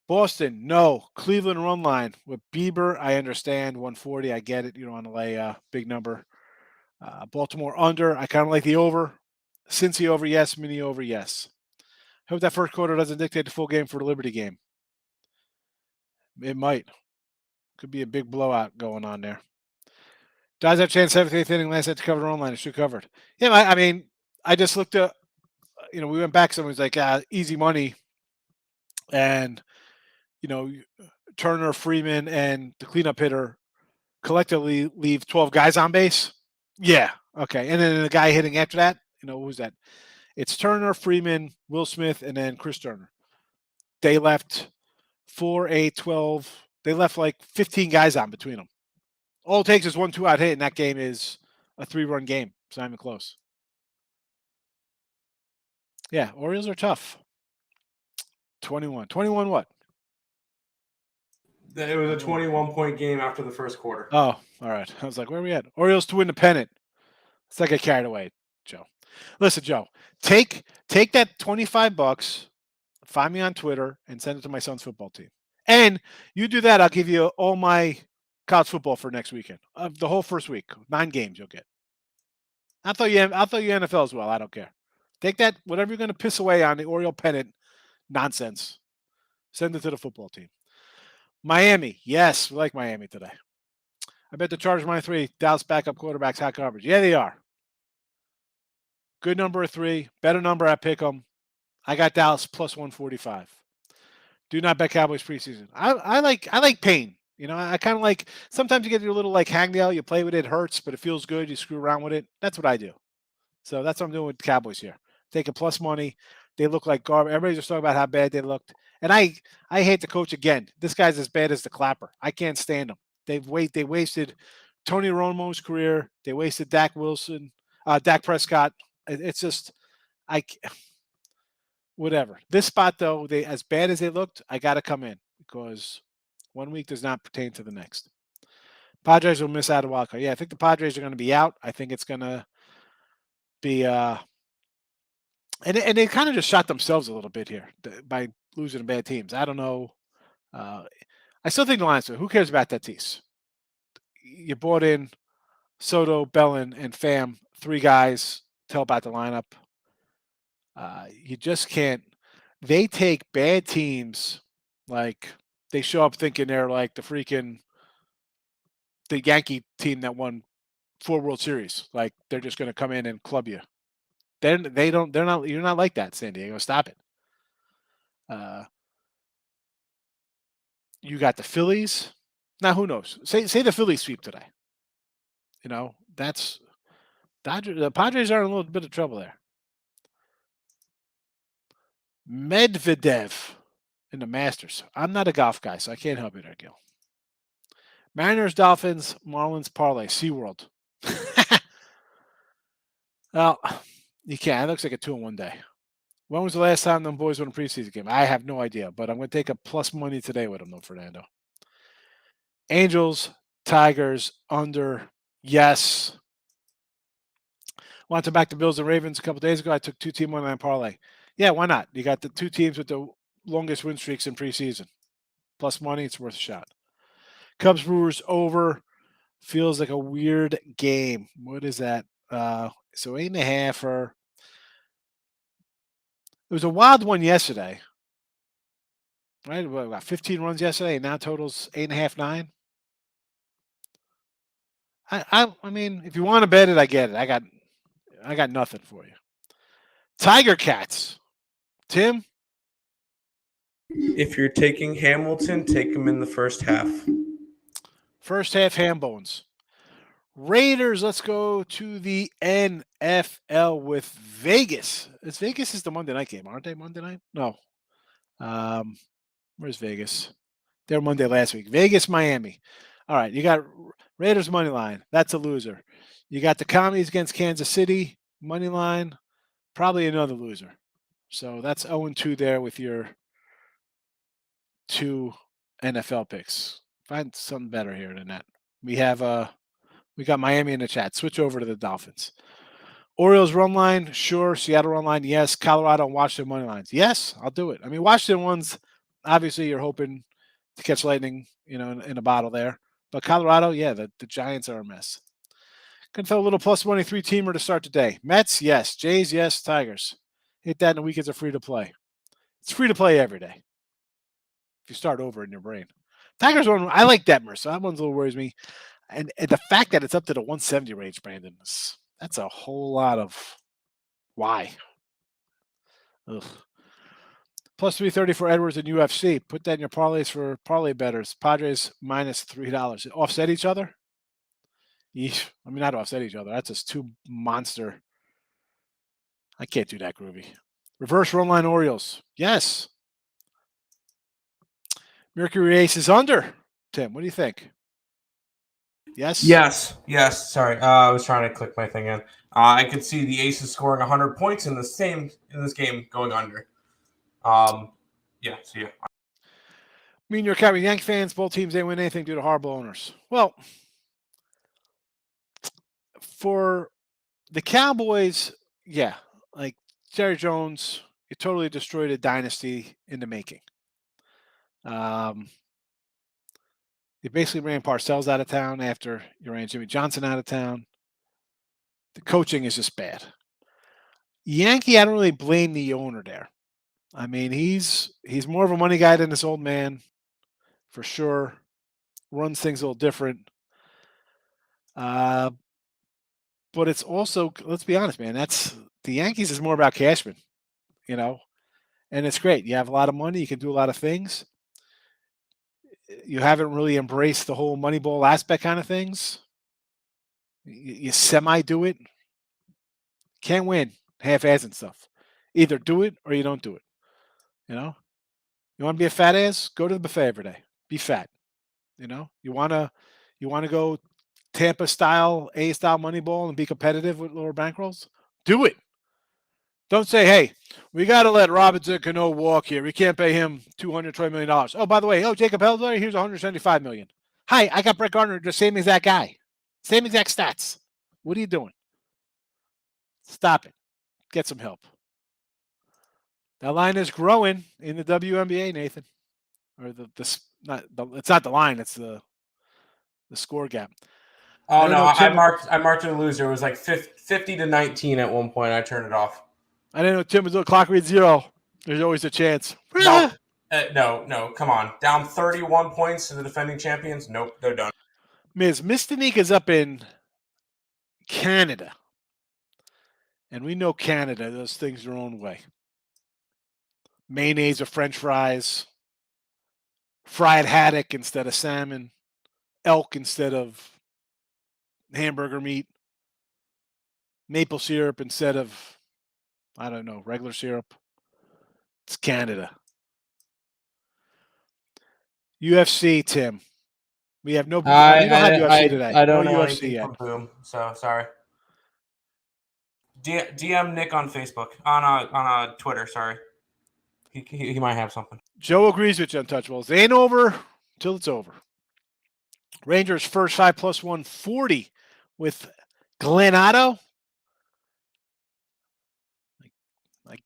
Boston, no. Cleveland run line with Bieber. I understand 140. I get it. You don't want to lay a big number. Baltimore under. I kind of like the over. Cincy over, yes. Mini over, yes. Hope that first quarter doesn't dictate the full game for the Liberty game. It might. Could be a big blowout going on there. Dodgers have a chance 7th, 8th inning. Last set to cover the run line. It's should covered. Yeah, I mean, I just looked at, we went back. Someone was like, easy money. And, Turner, Freeman, and the cleanup hitter collectively leave 12 guys on base. Yeah. Okay. And then the guy hitting after that, who's that? It's Turner, Freeman, Will Smith, and then Chris Turner. They left 4, 8, 12. They left like 15 guys on between them. All it takes is 1 2-out hit, and that game is a 3-run game. It's not even close. Yeah, Orioles are tough. 21. 21 what? It was a 21-point game after the first quarter. Oh, all right. I was like, where are we at? Orioles to win the pennant. It's like I carried away, Joe. Listen, Joe, take that $25, find me on Twitter, and send it to my son's football team. And you do that, I'll give you all my college football for next weekend. The whole first week, 9 games you'll get. I'll throw you NFL as well. I don't care. Take that, whatever you're going to piss away on the Oriole pennant nonsense. Send it to the football team. Miami, yes, we like Miami today. I bet the Chargers -3. Dallas backup quarterbacks high coverage. Yeah, they are. Good number of 3. Better number at pick'em. I got Dallas plus 145. Do not bet Cowboys preseason. I like pain. I kind of like, sometimes you get your little like hangnail, you play with it, hurts, but it feels good. You screw around with it. That's what I do. So that's what I'm doing with the Cowboys here. Taking plus money. They look like garbage. Everybody's just talking about how bad they looked. And I hate the coach again. This guy's as bad as the Clapper. I can't stand him. They wasted Tony Romo's career. They wasted Dak Prescott. It's just, whatever. This spot though, they as bad as they looked, I got to come in because 1 week does not pertain to the next. Padres will miss out a wild card. Yeah, I think the Padres are going to be out. I think it's going to be and they kind of just shot themselves a little bit here by losing to bad teams. I don't know. I still think the Lions. Who cares about Tatis? You brought in Soto, Bellin, and Pham, 3 guys to help out the lineup. You just can't. They take bad teams, like they show up thinking they're like the Yankee team that won 4 World Series. Like they're just going to come in and club you. They're not. You're not like that, San Diego. Stop it. You got the Phillies. Now who knows? Say the Phillies sweep today. That's Dodgers. The Padres are in a little bit of trouble there. Medvedev in the Masters. I'm not a golf guy, so I can't help you there, Gil. Mariners, Dolphins, Marlins, parlay, SeaWorld. Well, you can't. It looks like a 2-in-1 day. When was the last time them boys won a preseason game? I have no idea, but I'm going to take a plus money today with them, though, Fernando. Angels, Tigers, under, yes. Want to back the Bills and Ravens a couple days ago. I took 2-team money parlay. Yeah, why not? You got the 2 teams with the longest win streaks in preseason. Plus money, it's worth a shot. Cubs, Brewers over. Feels like a weird game. What is that? So 8.5 or... It was a wild one yesterday. right? We got 15 runs yesterday, and now totals 8.5, 9. I mean, if you want to bet it, I get it. I got nothing for you. Tiger Cats, Tim. If you're taking Hamilton, take him in the first half. First half ham bones. Raiders, let's go to the NFL with Vegas. Vegas is the Monday night game, aren't they? Monday night? No. Where's Vegas? They were Monday last week. Vegas, Miami. All right, you got Raiders money line. That's a loser. You got the Commies against Kansas City money line. Probably another loser. So that's 0-2 there with your 2 NFL picks. Find something better here than that. We got Miami in the chat. Switch over to the Dolphins. Orioles run line, sure. Seattle run line, yes. Colorado and Washington money lines, yes. I'll do it. I mean, Washington ones, obviously, you're hoping to catch lightning, in a bottle there. But Colorado, yeah, the Giants are a mess. Gonna throw a little plus money 3-teamer to start the day. Mets, yes. Jays, yes. Tigers. Hit that in the weekends are free to play. It's free to play every day. If you start over in your brain. Tigers one, I like Detmer, so that one's a little worries me. And the fact that it's up to the 170 range, Brandon, that's a whole lot of why. Ugh. Plus 330 for Edwards in UFC. Put that in your parlays for parlay bettors. Padres minus $3. Offset each other? Yeesh. I mean, not offset each other. That's just too monster. I can't do that, Groovy. Reverse run line Orioles. Yes. Mercury Ace is under. Tim, what do you think? Yes? Yes. Sorry, I was trying to click my thing in. I could see the Aces scoring 100 points in this game going under. Yeah. Me and your Cowboys Yank fans, both teams, they win anything due to horrible owners. Well, for the Cowboys, yeah, like Jerry Jones, it totally destroyed a dynasty in the making. They basically ran Parcells out of town after you ran Jimmy Johnson out of town. The coaching is just bad. Yankee, I don't really blame the owner there. I mean, he's more of a money guy than this old man, for sure. Runs things a little different. But it's also, let's be honest, man, the Yankees is more about Cashman, and it's great. You have a lot of money. You can do a lot of things. You haven't really embraced the whole Moneyball aspect kind of things. You semi-do it. Can't win half-ass and stuff. Either do it or you don't do it. You want to be a fat ass? Go to the buffet every day. Be fat. You want to go Tampa style, A style Moneyball and be competitive with lower bankrolls? Do it. Don't say, hey, we got to let Robinson Cano walk here. We can't pay him $220 million. Oh, by the way, Jacob Helder, here's $175 million. Hi, I got Brett Gardner, the same exact guy. Same exact stats. What are you doing? Stop it. Get some help. That line is growing in the WNBA, Nathan. Or it's not the line, it's the score gap. Oh no, I marked it a loser. It was like 50-19 at one point. I turned it off. I didn't know Tim was doing clock read 0. There's always a chance. No, come on. Down 31 points to the defending champions. Nope, they're done. Ms. Mistanique up in Canada. And we know Canada does things their own way. Mayonnaise or French fries. Fried haddock instead of salmon. Elk instead of hamburger meat. Maple syrup instead of, I don't know, regular syrup. It's Canada. UFC, Tim. We have no. We don't have UFC today. I don't know UFC yet. Boom. So sorry. DM Nick on Facebook on Twitter. Sorry, he might have something. Joe agrees with you, Untouchables. It ain't over till it's over. Rangers first 5 plus 140 with Glenn Otto.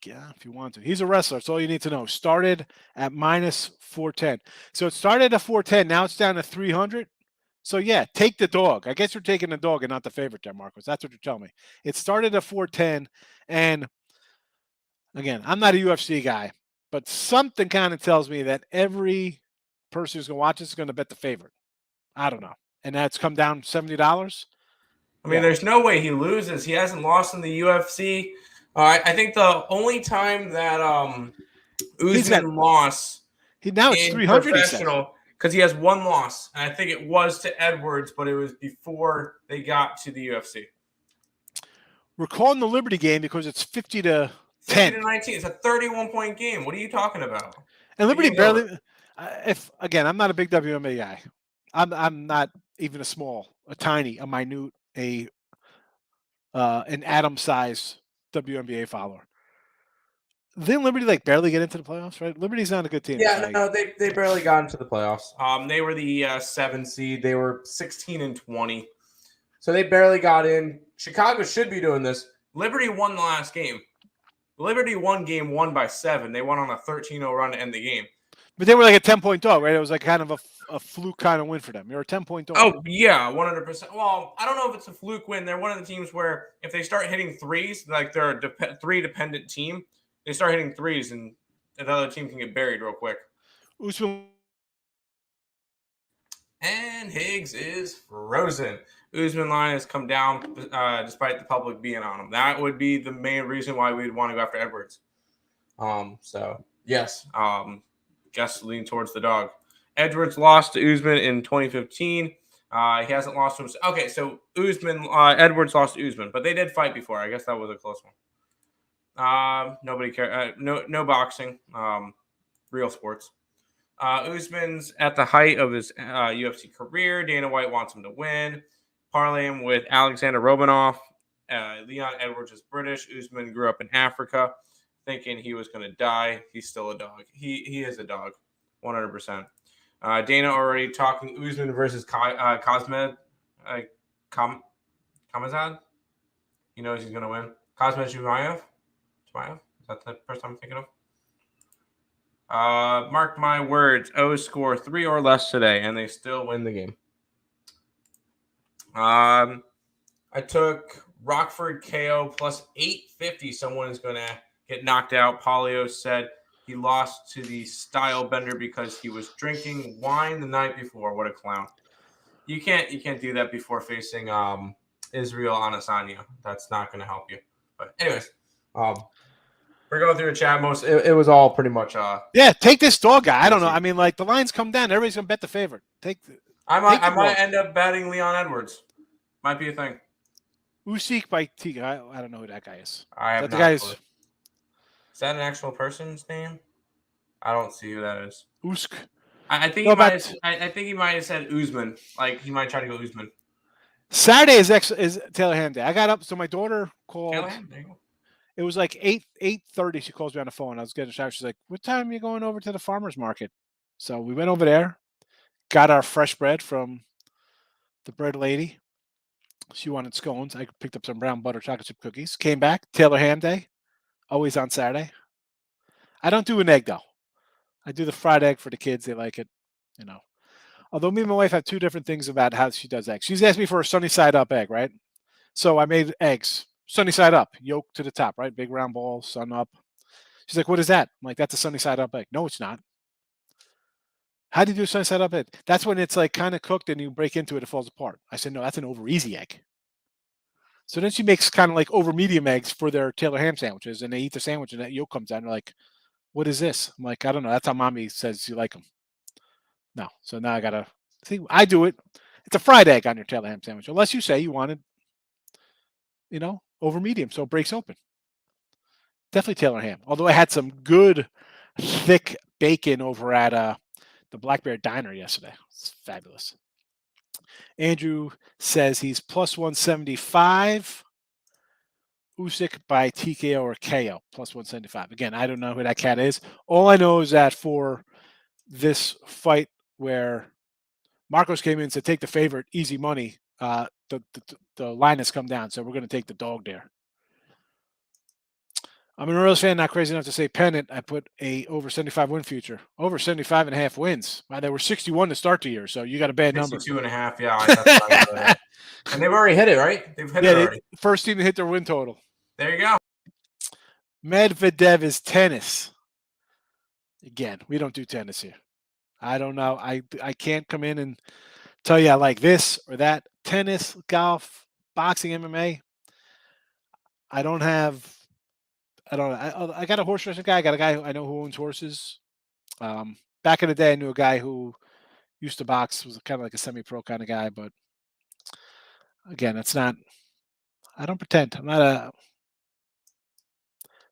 Yeah, if you want to. He's a wrestler. That's all you need to know. Started at minus 410. So it started at 410. Now it's down to 300. So, yeah, take the dog. I guess you're taking the dog and not the favorite there, Marcos. That's what you're telling me. It started at 410. And, again, I'm not a UFC guy. but something kind of tells me that every person who's going to watch this is going to bet the favorite. I don't know. And that's come down $70. I mean, there's no way he loses. He hasn't lost in the UFC. I think the only time that Usman lost now it's in 300 professional, because he has one loss, and I think it was to Edwards, but it was before they got to the UFC. We're calling the Liberty game because it's 50 to 10. 50 to 19. It's a 31-point game. What are you talking about? And Liberty barely. I'm not a big WNBA guy. I'm not even a minute, an atom size WNBA follower. Didn't Liberty barely get into the playoffs, right? Liberty's not a good team. Yeah, no, they barely got into the playoffs. They were the 7 seed. They were 16-20. So they barely got in. Chicago should be doing this. Liberty won the last game. Liberty won game 1 by 7. They won on a 13-0 run to end the game. But they were like a 10-point dog, right? It was like kind of a fluke kind of win for them. You're a 10-point dog. Oh, yeah, 100%. Well, I don't know if it's a fluke win. They're one of the teams where if they start hitting threes, like they're a three-dependent team, they start hitting threes and another team can get buried real quick. And Higgs is frozen. Usman line has come down despite the public being on him. That would be the main reason why we'd want to go after Edwards. So, yes, guess lean towards the dog. Edwards lost to Usman in 2015. He hasn't lost to him. Okay, so Edwards lost to Usman, but they did fight before. I guess that was a close one. Nobody cares. No boxing. Real sports. Usman's at the height of his UFC career. Dana White wants him to win. Parlay him with Alexander Romanov. Leon Edwards is British. Usman grew up in Africa, thinking he was going to die. He's still a dog. He is a dog, 100%. Dana already talking Usman versus Kamazad. He knows he's going to win. Khamzat Chimaev? Is that the person I'm thinking of? Mark my words. O's score 3 or less today, and they still win the game. I took Rockford KO plus 850. Someone is going to get knocked out. Polio said he lost to the style bender because he was drinking wine the night before. What a clown! You can't do that before facing Israel Adesanya. That's not going to help you. But anyways, we're going through a chat. It was all pretty much. Take this dog guy. I don't know. I mean, the lines come down. Everybody's gonna bet the favorite. I might end up betting Leon Edwards. Might be a thing. Usyk by T. I don't know who that guy is. I have the guy's. Is that an actual person's name? I don't see who that is. Usyk. I think he might. I think he might have said Usman. Like he might try to go Usman. Saturday is Taylor Ham Day. I got up, so my daughter called. Taylor Ham, there you go. It was like 8:30. She calls me on the phone. I was getting a shower. She's like, "What time are you going over to the farmer's market?" So we went over there, got our fresh bread from the bread lady. She wanted scones. I picked up some brown butter chocolate chip cookies. Came back. Taylor Ham Day, always on Saturday. I don't do an egg though. I do the fried egg for the kids. They like it, Although me and my wife have two different things about how she does eggs. She's asked me for a sunny side up egg, right? So I made eggs. Sunny side up, yolk to the top, right? Big round ball, sun up. She's like, "What is that?" I'm like, "That's a sunny side up egg." No, it's not. How do you do a sunny side up egg? That's when it's like kind of cooked and you break into it, it falls apart. I said, "No, that's an over easy egg." So then she makes kind of like over medium eggs for their Taylor ham sandwiches, and they eat the sandwich and that yolk comes out. And they're like, "What is this?" I'm like, "I don't know. That's how mommy says you like them." No. So now I got to see. I do it. It's a fried egg on your Taylor ham sandwich, unless you say you wanted, over medium, so it breaks open. Definitely Taylor ham. Although I had some good, thick bacon over at the Black Bear Diner yesterday. It's fabulous. Andrew says he's plus 175. Usyk by TKO or KO, plus 175. Again, I don't know who that cat is. All I know is that for this fight where Marcos came in and said, take the favorite, easy money, the line has come down, so we're going to take the dog there. I'm an Orioles fan, not crazy enough to say pennant. I put a over 75 win future. Over 75 and a half wins. Wow, they were 61 to start the year, so you got a bad number. 62 and a half, yeah. And they've already hit it, right? They've hit it already. First team to hit their win total. There you go. Medvedev is tennis. Again, we don't do tennis here. I don't know. I can't come in and tell you I like this or that. Tennis, golf, boxing, MMA. I don't have. I don't. I got a horse racing guy. I got a guy who I know who owns horses. Back in the day, I knew a guy who used to box. Was kind of like a semi-pro kind of guy. But again, it's not. I don't pretend. I'm not a.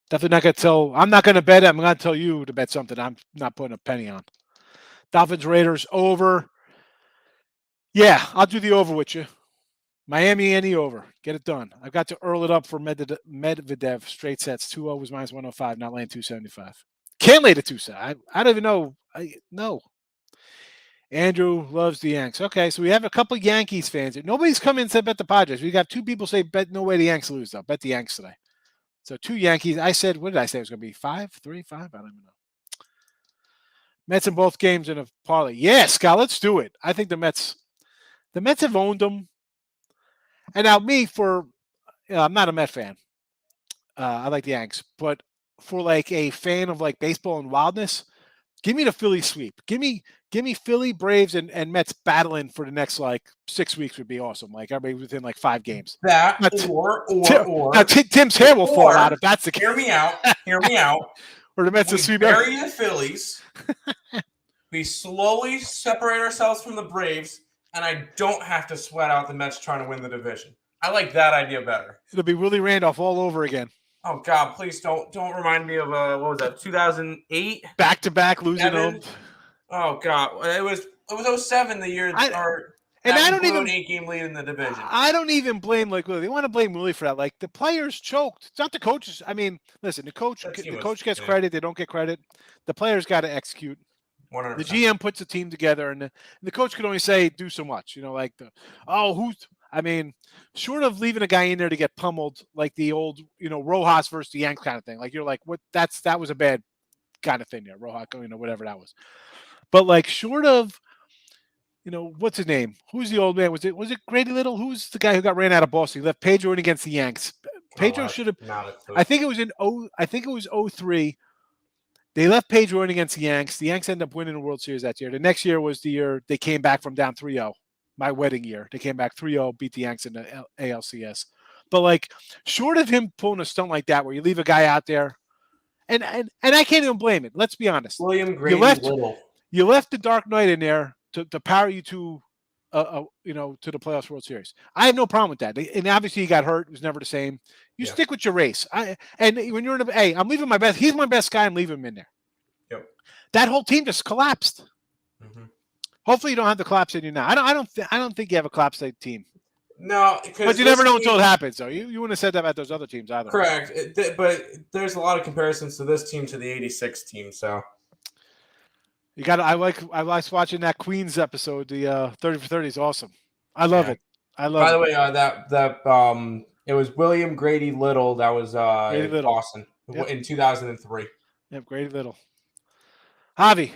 Definitely not going to tell. I'm not going to bet. I'm going to tell you to bet something I'm not putting a penny on. Dolphins Raiders over. Yeah, I'll do the over with you. Miami any over. Get it done. I've got to earl it up for Medvedev. Straight sets. 2-0 was minus 105. Not laying 275. Can't lay the 2 set. I don't even know. No. Andrew loves the Yanks. Okay, so we have a couple Yankees fans. Nobody's come in and said bet the Padres. We got 2 people say bet no way the Yanks lose though. Bet the Yanks today. So 2 Yankees. I said, what did I say? It was going to be 5, 3, 5. I don't even know. Mets in both games in a parlay. Yeah, Scott, let's do it. I think the Mets have owned them. And now me I'm not a Met fan. I like the Yanks, but for like a fan of like baseball and wildness, give me the Philly sweep. Give me Philly, Braves, and Mets battling for the next like 6 weeks would be awesome. Like everybody within like 5 games. That now Tim's hair will fall out if that's the case. Hear me out. Hear me out. Or the Mets will sweep. Bury the Phillies. We slowly separate ourselves from the Braves, and I don't have to sweat out the Mets trying to win the division. I like that idea better. It'll be Willie Randolph all over again. Oh God! Please don't remind me of what was that? 2008 back-to-back losing them. Oh God! It was 07 the year and I don't even 8-game lead in the division. I don't even blame like Willie. They want to blame Willie for that. Like the players choked. It's not the coaches. I mean, listen, the coach gets credit. They don't get credit. The players got to execute. 100%. The GM puts a team together, and the coach can only say do so much. You know, like short of leaving a guy in there to get pummeled, like the old, Rojas versus the Yanks kind of thing. Like you're like, what? That was a bad kind of thing there, Rojas, whatever that was. But like short of, what's his name? Who's the old man? Was it Grady Little? Who's the guy who got ran out of Boston? He left Pedro in against the Yanks. Pedro should have. I think it was 03. They left Pedro in against the Yanks. The Yanks ended up winning the World Series that year. The next year was the year they came back from down 3-0. My wedding year. They came back 3-0, beat the Yanks in the ALCS. But like short of him pulling a stunt like that where you leave a guy out there, and I can't even blame it. Let's be honest. William Grady Little. You left the Dark Knight in there to power you to to the playoffs World Series. I have no problem with that. And obviously he got hurt. It was never the same. You stick with your race. And when you're I'm leaving my best. He's my best guy. I'm leaving him in there. Yep. That whole team just collapsed. Mm-hmm. Hopefully you don't have the collapse in you now. I don't think you have a collapsed team. No, but you never know until it happens. So you wouldn't have said that about those other teams either. Correct. But there's a lot of comparisons to this team to the '86 team. So you got. I like watching that Queens episode. The 30 for 30 is awesome. I love it. By the way, that it was William Grady Little. That was in Boston in 2003. Yep, Grady Little. Javi,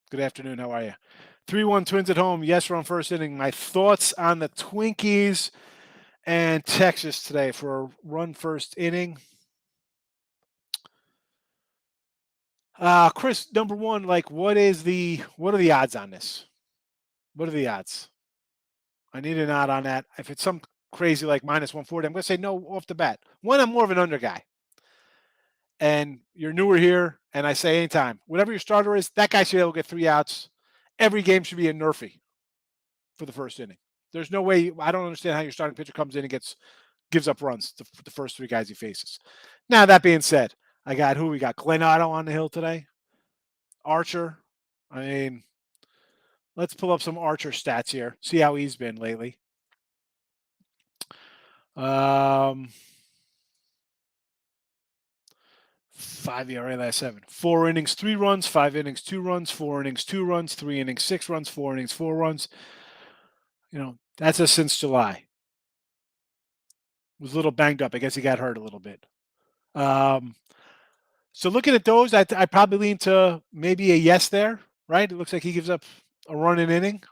good afternoon. How are you? 3-1 Twins at home. Yes, we're on first inning. My thoughts on the Twinkies and Texas today for a run first inning. Chris, number one, like what are the odds on this? What are the odds? I need an odd on that. If it's some crazy like minus 140, I'm going to say no off the bat. One, I'm more of an under guy. And you're newer here, and I say anytime, whatever your starter is, that guy should be able to get 3 outs. Every game should be a nerfy for the first inning. There's no way. I don't understand how your starting pitcher comes in and gives up runs to the first 3 guys he faces. Now, that being said, we got Glenn Otto on the hill today. Archer. I mean, let's pull up some Archer stats here. See how he's been lately. 5 ERA last 7. 4 innings, 3 runs. 5 innings, 2 runs. 4 innings, 2 runs. 3 innings, 6 runs. 4 innings, 4 runs. That's us since July. Was a little banged up. I guess he got hurt a little bit. So looking at those, I probably lean to maybe a yes there, right? It looks like he gives up a run an inning.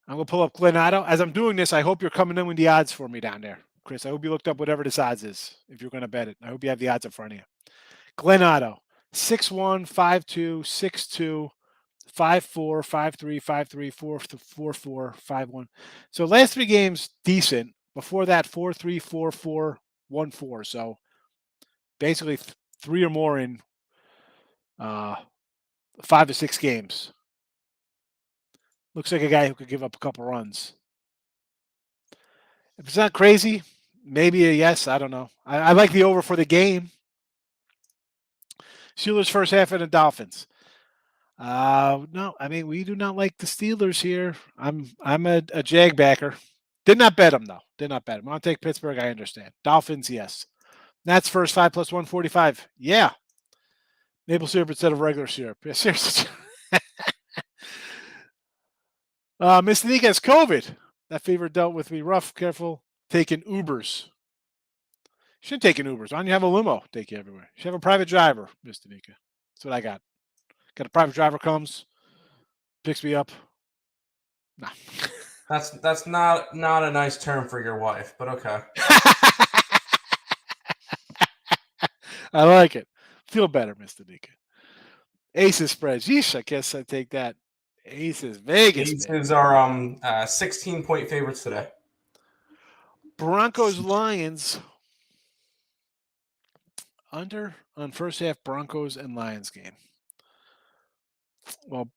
I'm going to pull up Glenn Otto. As I'm doing this, I hope you're coming in with the odds for me down there. Chris, I hope you looked up whatever this odds is if you're going to bet it. I hope you have the odds in front of you. Glenn Otto, 6'1", 5'2", 6'2", 5'4", 5'3", 5'3", 4'4", 5'1". So last 3 games, decent. Before that, 4'3", 4'4", 1'4". So basically 3 or more in 5 or 6 games. Looks like a guy who could give up a couple runs. If it's not crazy, maybe a yes. I don't know. I like the over for the game. Steelers first half and the Dolphins. No, I mean we do not like the Steelers here. I'm a Jag backer. Did not bet them though. Did not bet them. I'll take Pittsburgh. I understand. Dolphins, yes. Nats first 5 plus 145. Yeah. Maple syrup instead of regular syrup. Yeah, seriously. Miss Nika has COVID. That fever dealt with me rough. Careful taking Ubers. You shouldn't take an Ubers. Why don't you have a limo take you everywhere? You should have a private driver, Miss Nika. That's what I got. Got a private driver comes, picks me up. No. That's not a nice term for your wife, but okay. I like it. Feel better, Mr. Nika. Aces spreads. Yeesh, I guess I take that. Aces. Vegas. Aces are 16-point favorites today. Broncos Lions. Under on first half Broncos and Lions game. Well,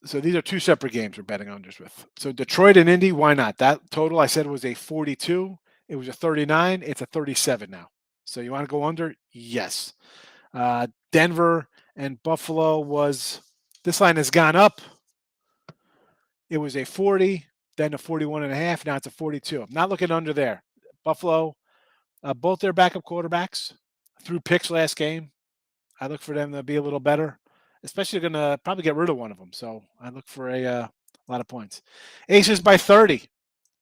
so these are 2 separate games we're betting unders with. So Detroit and Indy, why not? That total I said was a 42. It was a 39. It's a 37 now. So you want to go under? Yes. Denver and Buffalo was, this line has gone up. It was a 40, then a 41.5. Now it's a 42. I'm not looking under there. Buffalo, both their backup quarterbacks threw picks last game. I look for them to be a little better, especially going to probably get rid of one of them. So I look for a lot of points. Aces by 30.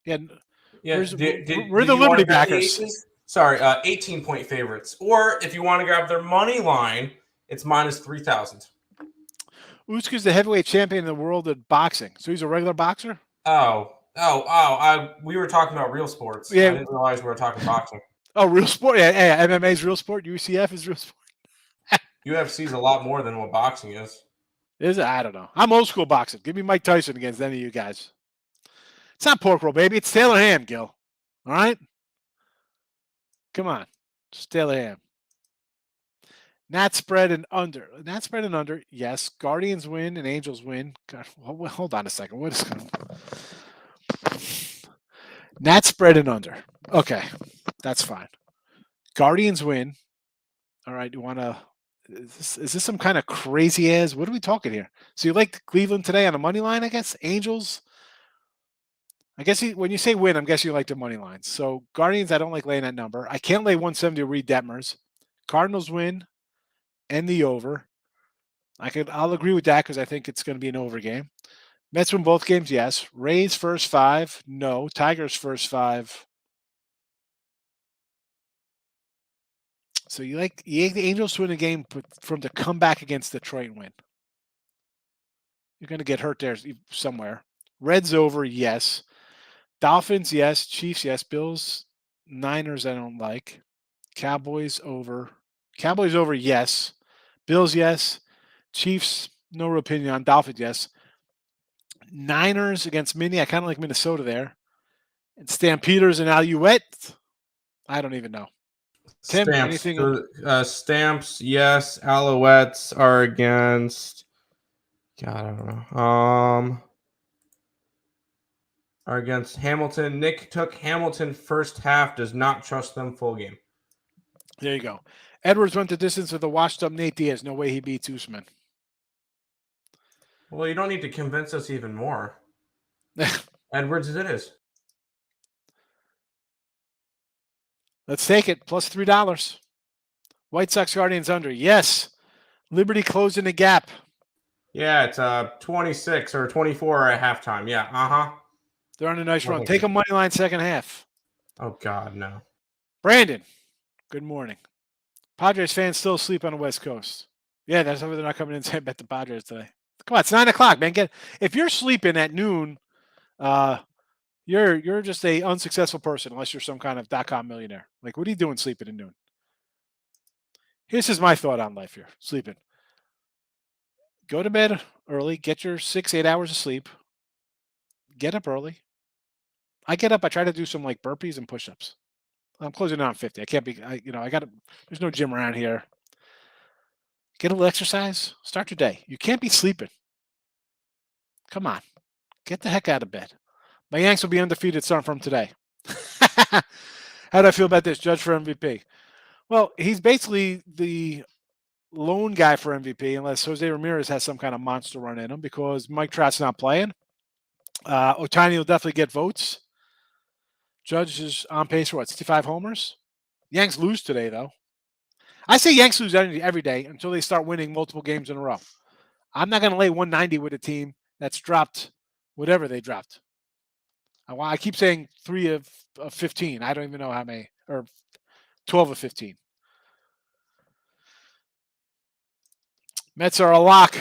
Yeah. We're the Liberty backers. Sorry, 18-point favorites. Or if you want to grab their money line, it's minus 3,000. Usyk is the heavyweight champion in the world of boxing. So he's a regular boxer? We were talking about real sports. Yeah. I didn't realize we were talking boxing. Oh, real sport? Yeah, MMA is real sport. UCF is real sport. UFC is a lot more than what boxing is. Is it? I don't know. I'm old school boxing. Give me Mike Tyson against any of you guys. It's not pork roll, baby. It's Taylor ham, Gil. All right? Come on. It's Taylor ham. Nat spread and under. Nat spread and under. Yes. Guardians win and Angels win. God, hold on a second. What is going on? Nat spread and under. Okay. That's fine. Guardians win. All right. You want to. Is this some kind of crazy ass? What are we talking here? So you like Cleveland today on the money line, I guess? Angels? I guess when you say win, I'm guessing you like the money lines. So Guardians, I don't like laying that number. I can't lay 170 to Reed Detmers. Cardinals win and the over. I'll agree with that because I think it's going to be an over game. Mets win both games, yes. Rays first 5, no. Tigers first 5. So you like the Angels to win a game from the comeback against Detroit and win. You're going to get hurt there somewhere. Reds over, yes. Dolphins, yes. Chiefs, yes. Bills, Niners, I don't like. Cowboys over. Cowboys over, yes. Bills, yes. Chiefs, no real opinion on. Dolphins, yes. Niners against Mini. I kind of like Minnesota there. And Stampeders and Alouette. I don't even know. Tim, Stamps, anything? Stamps, yes. Alouettes are against. God, I don't know. Are against Hamilton. Nick took Hamilton first half. Does not trust them full game. There you go. Edwards went the distance with a washed-up Nate Diaz. No way he beats Usman. Well, you don't need to convince us even more. Edwards, it is. Let's take it. Plus $3. White Sox Guardians under. Yes. Liberty closing the gap. Yeah, it's 26 or 24 at halftime. Yeah, They're on a nice run. Take a money line second half. Oh, God, no. Brandon, good morning. Padres fans still asleep on the West Coast. Yeah, that's why they're not coming in to bet the Padres today. Come on, it's 9 o'clock, man. If you're sleeping at noon, you're just a unsuccessful person unless you're some kind of .com millionaire. Like, what are you doing sleeping at noon? Here's just my thought on life here. Sleeping. Go to bed early. Get your 6-8 hours of sleep. Get up early. I get up. I try to do some like burpees and push-ups. I'm closing in on 50. I can't be. I got to. There's no gym around here. Get a little exercise. Start your day. You can't be sleeping. Come on. Get the heck out of bed. My Yanks will be undefeated starting from today. How do I feel about this? Judge for MVP. Well, he's basically the lone guy for MVP unless Jose Ramirez has some kind of monster run in him because Mike Trout's not playing. Ohtani will definitely get votes. Judge is on pace for 65 homers. Yanks lose today, though. I say Yanks lose every day until they start winning multiple games in a row. I'm not going to lay 190 with a team that's dropped whatever they dropped. I keep saying 3 of 15. I don't even know how many, or 12 of 15. Mets are a lock.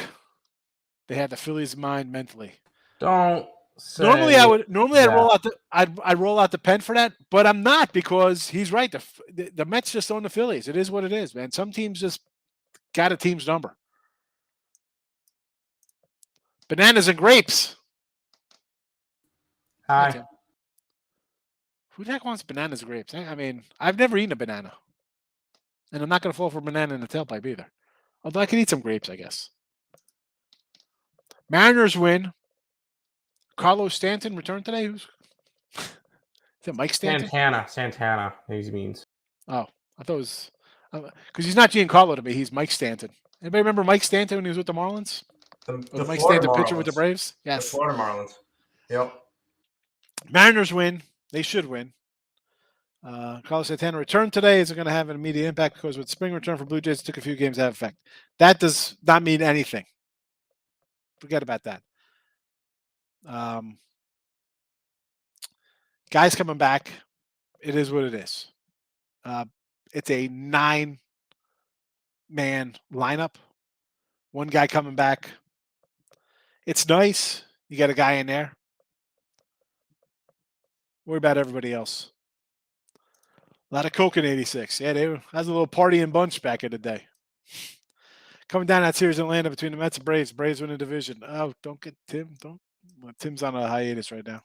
They have the Phillies' mind mentally. Don't say Normally I'd that. I'd roll out the pen for that, but I'm not because he's right. The Mets just own the Phillies. It is what it is, man. Some teams just got a team's number. Bananas and grapes. Hi. Who the heck wants bananas and grapes? I mean, I've never eaten a banana. And I'm not going to fall for a banana in the tailpipe either. Although I can eat some grapes, I guess. Mariners win. Carlos Stanton returned today. Is it Mike Stanton? Santana, he means. Oh, I thought it was... Because he's not Giancarlo to me. He's Mike Stanton. Anybody remember Mike Stanton when he was with the Marlins? The Mike Florida Stanton Marlins. pitcher with the Braves? Yes. The Florida Marlins. Yep. Mariners win. They should win. Carlos Santana returned today. Isn't going to have an immediate impact because with spring return for Blue Jays, it took a few games to have effect. That does not mean anything. Forget about that. Guys coming back. It is what it is. It's a 9-man lineup. One guy coming back. It's nice. You got a guy in there. Worry about everybody else. A lot of coke in 86. Yeah, that was a little party and bunch back in the day. Coming down that series in Atlanta between the Mets and Braves. Braves win the division. Oh, don't get Tim. Tim's on a hiatus right now.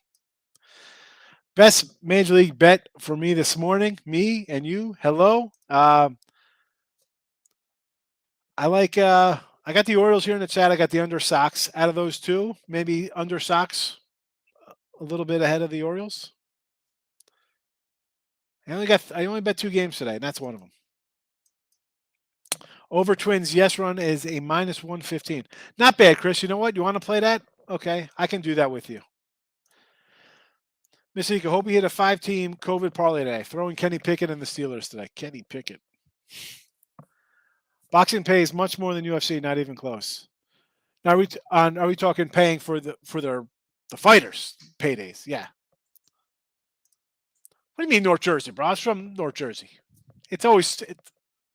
Best Major League bet for me this morning. Me and you. Hello. I got the Orioles here in the chat. I got the under Sox. Out of those two, maybe under Sox a little bit ahead of the Orioles. I only bet 2 games today, and that's one of them. Over Twins, yes run is a -115. Not bad, Chris. You know what? You want to play that? Okay, I can do that with you. Miss Ika, hope you hit a 5-team COVID parlay today. Throwing Kenny Pickett and the Steelers today. Kenny Pickett. Boxing pays much more than UFC, not even close. Now, are we talking paying for the fighters' paydays? Yeah. What do you mean North Jersey, bro? It's from North Jersey. It's always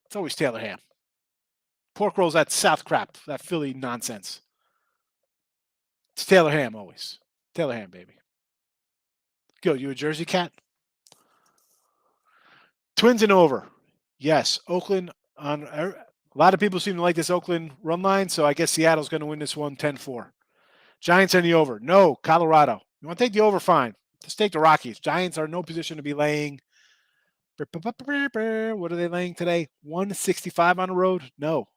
Taylor ham. Pork rolls, that South crap, that Philly nonsense. It's Taylor ham always. Taylor ham, baby. Go, you a Jersey cat? Twins and over. Yes, Oakland on. A lot of people seem to like this Oakland run line, so I guess Seattle's going to win this one 10-4. Giants and the over. No, Colorado. You want to take the over? Fine. Just take the Rockies. Giants are in no position to be laying. What are they laying today? 165 on the road? No.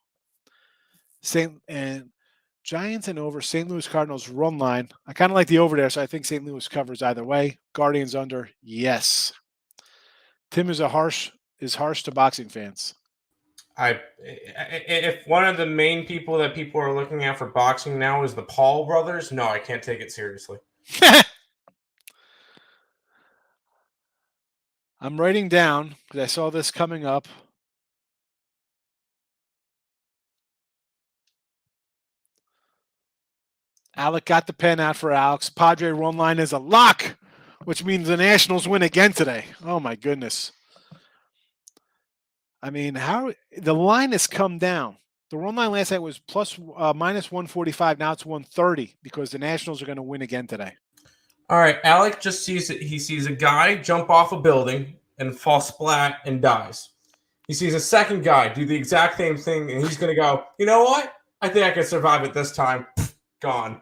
Giants and over. St. Louis Cardinals run line. I kind of like the over there, so I think St. Louis covers either way. Guardians under. Yes. Tim is harsh to boxing fans. If one of the main people that people are looking at for boxing now is the Paul brothers, no, I can't take it seriously. I'm writing down because I saw this coming up. Alec got the pen out for Alex. Padre run line is a lock, which means the Nationals win again today. Oh, my goodness. I mean, how the line has come down. The run line last night was -145. Now it's 130 because the Nationals are going to win again today. All right, Alec just sees it. He sees a guy jump off a building and fall splat and dies. He sees a second guy do the exact same thing, and he's going to go, you know what? I think I can survive it this time. Gone.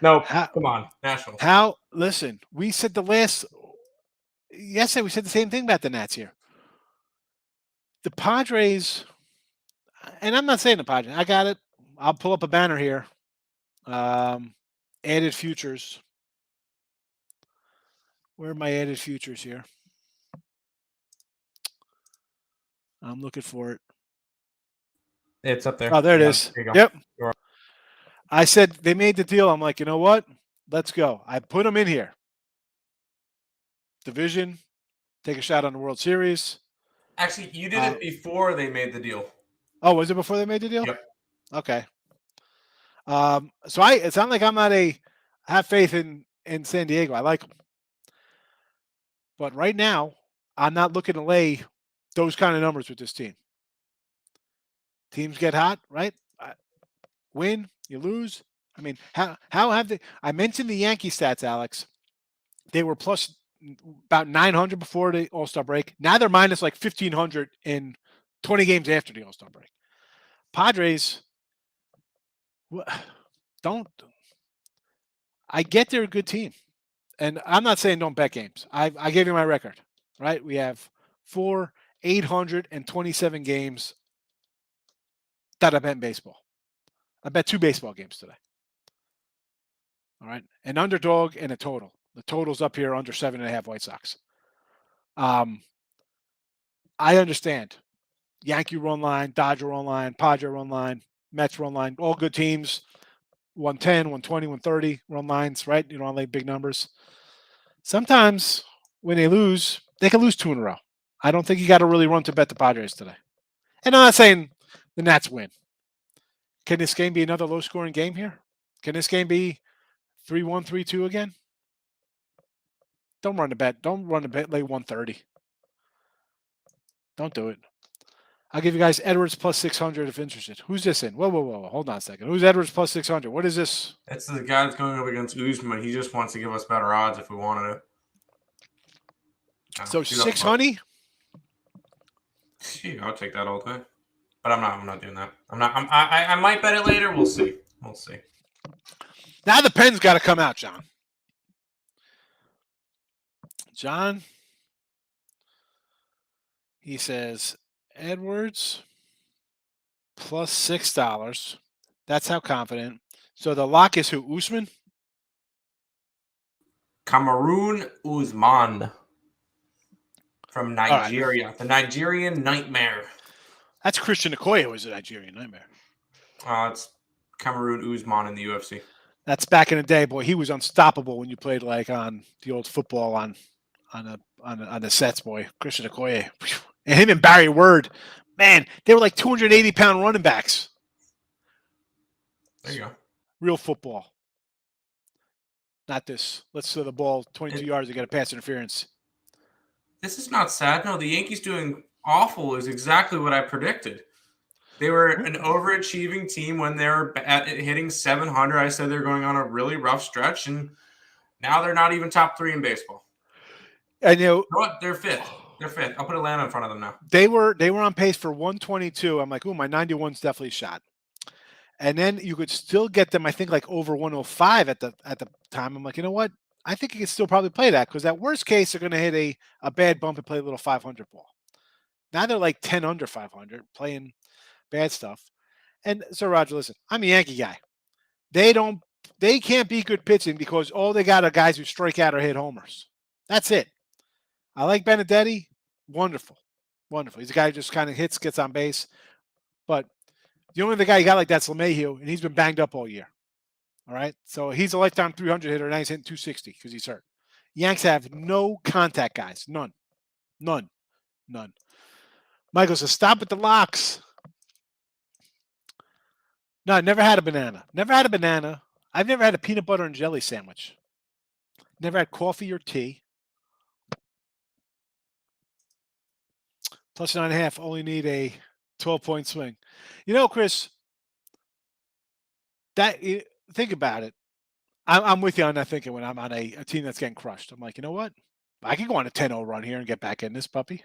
Nope. Come on. Nationals. Listen, we said yesterday we said the same thing about the Nats here. The Padres, and I'm not saying the Padres. I got it. I'll pull up a banner here. Added futures. Where are my added futures here? I'm looking for it. It's up there. Oh, there it is. There you go. Yep. I said they made the deal. I'm like, you know what? Let's go. I put them in here. Division, take a shot on the World Series. Actually, you did it before they made the deal. Oh, was it before they made the deal? Yep. Okay. So it's not like I'm not have faith in San Diego. I like them. But right now, I'm not looking to lay those kind of numbers with this team. Teams get hot, right? Win, you lose. I mean, how have they? I mentioned the Yankee stats, Alex. They were plus about 900 before the All-Star break. Now they're minus like 1,500 in 20 games after the All-Star break. Padres, I get they're a good team. And I'm not saying don't bet games. I gave you my record, right? We have 827 games that I bet in baseball. I bet 2 baseball games today. All right. An underdog and a total. The total's up here under 7.5 White Sox. I understand. Yankee run line, Dodger run line, Padre run line, Mets run line, all good teams. 110, 120, 130 run lines, right? You don't like big numbers. Sometimes when they lose, they can lose 2 in a row. I don't think you got to really run to bet the Padres today. And I'm not saying the Nats win. Can this game be another low-scoring game here? Can this game be 3-1, 3-2 again? Don't run the bet. Don't run the bet like 130. Don't do it. I'll give you guys Edwards plus 600 if interested. Who's this in? Whoa. Hold on a second. Who's Edwards plus 600? What is this? That's the guy that's going up against Usman. He just wants to give us better odds if we wanted it. So 600? I'll take that all day. But I'm not doing that. I might bet it later. We'll see. Now the pen's got to come out, John. John, he says Edwards plus $6. That's how confident. So the lock is who? Usman? Cameroon Usman from Nigeria. Right. The Nigerian Nightmare. That's Christian Okoye was a Nigerian Nightmare. It's Cameroon Usman in the UFC. That's back in the day, boy. He was unstoppable when you played like on the old football on the sets, boy. Christian Okoye. And him and Barry Word, man, they were like 280-pound running backs. There you go. Real football. Not this. Let's throw the ball 22 yards and get a pass interference. This is not sad. No, the Yankees doing awful is exactly what I predicted. They were an overachieving team when they were hitting 700. I said they're going on a really rough stretch, and now they're not even top 3 in baseball. I know. You know what? They're fifth. I'll put Atlanta in front of them now. They were on pace for 122. I'm like, my 91's definitely shot. And then you could still get them, I think, like over 105 at the time. I'm like, you know what? I think you can still probably play that because that worst case, they're going to hit a bad bump and play a little 500 ball. Now they're like 10 under 500, playing bad stuff. And so, Roger, listen, I'm a Yankee guy. They can't be good pitching because all they got are guys who strike out or hit homers. That's it. I like Benedetti. Wonderful. He's a guy who just kind of hits, gets on base. But the only other guy you got like that's LeMahieu, and he's been banged up all year. All right? So he's a lifetime 300 hitter, and now he's hitting 260 because he's hurt. Yanks have no contact guys. None. Michael says, stop at the locks. No, I never had a banana. I've never had a peanut butter and jelly sandwich. Never had coffee or tea. Plus 9.5. Only need a 12-point swing. You know, Chris, think about it. I'm with you on that thinking when I'm on a team that's getting crushed. I'm like, you know what? I can go on a 10-0 run here and get back in this puppy.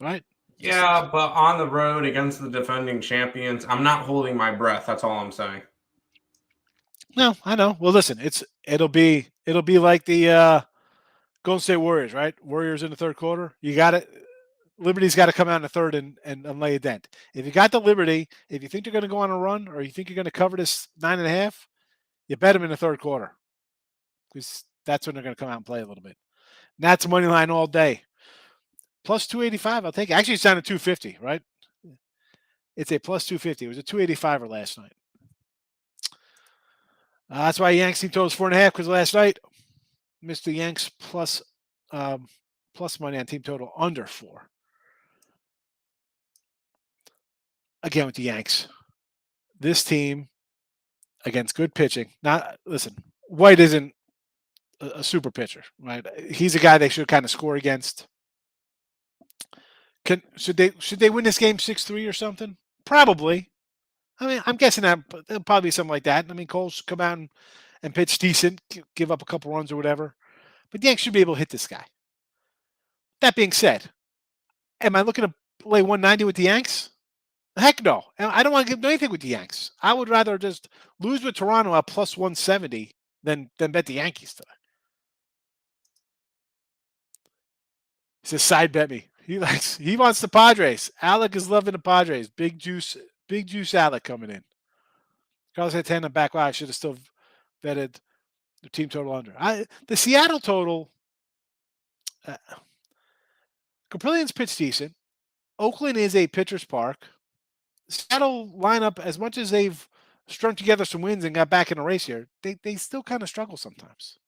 Right? Yeah, but on the road against the defending champions, I'm not holding my breath. That's all I'm saying. No, I know. Well, listen, it'll be like the Golden State Warriors, right? Warriors in the third quarter. You got it. Liberty's got to come out in the third and lay a dent. If you got the Liberty, if you think you're going to go on a run or you think you're going to cover this 9.5, you bet them in the third quarter because that's when they're going to come out and play a little bit. And that's money line all day. Plus 285, I'll take it. Actually, it's down to 250, right? It's a plus 250. It was a 285er last night. That's why Yanks team totals 4.5 because last night missed the Yanks plus money on team total under 4. Again with the Yanks, this team against good pitching. Listen, White isn't a super pitcher, right? He's a guy they should kind of score against. Should they win this game 6-3 or something? Probably. I mean, I'm guessing that it'll probably be something like that. I mean, Cole's come out and pitch decent, give up a couple runs or whatever. But the Yanks should be able to hit this guy. That being said, am I looking to lay 190 with the Yanks? Heck no. I don't want to do anything with the Yanks. I would rather just lose with Toronto at plus 170 than bet the Yankees today. He says, side bet me. He wants the Padres. Alec is loving the Padres. Big juice Alec coming in. Carlos Santana back. Wow, I should have still betted the team total under. The Seattle total. Caprillian's pitch decent. Oakland is a pitcher's park. Seattle lineup, as much as they've strung together some wins and got back in a race here, they still kind of struggle sometimes.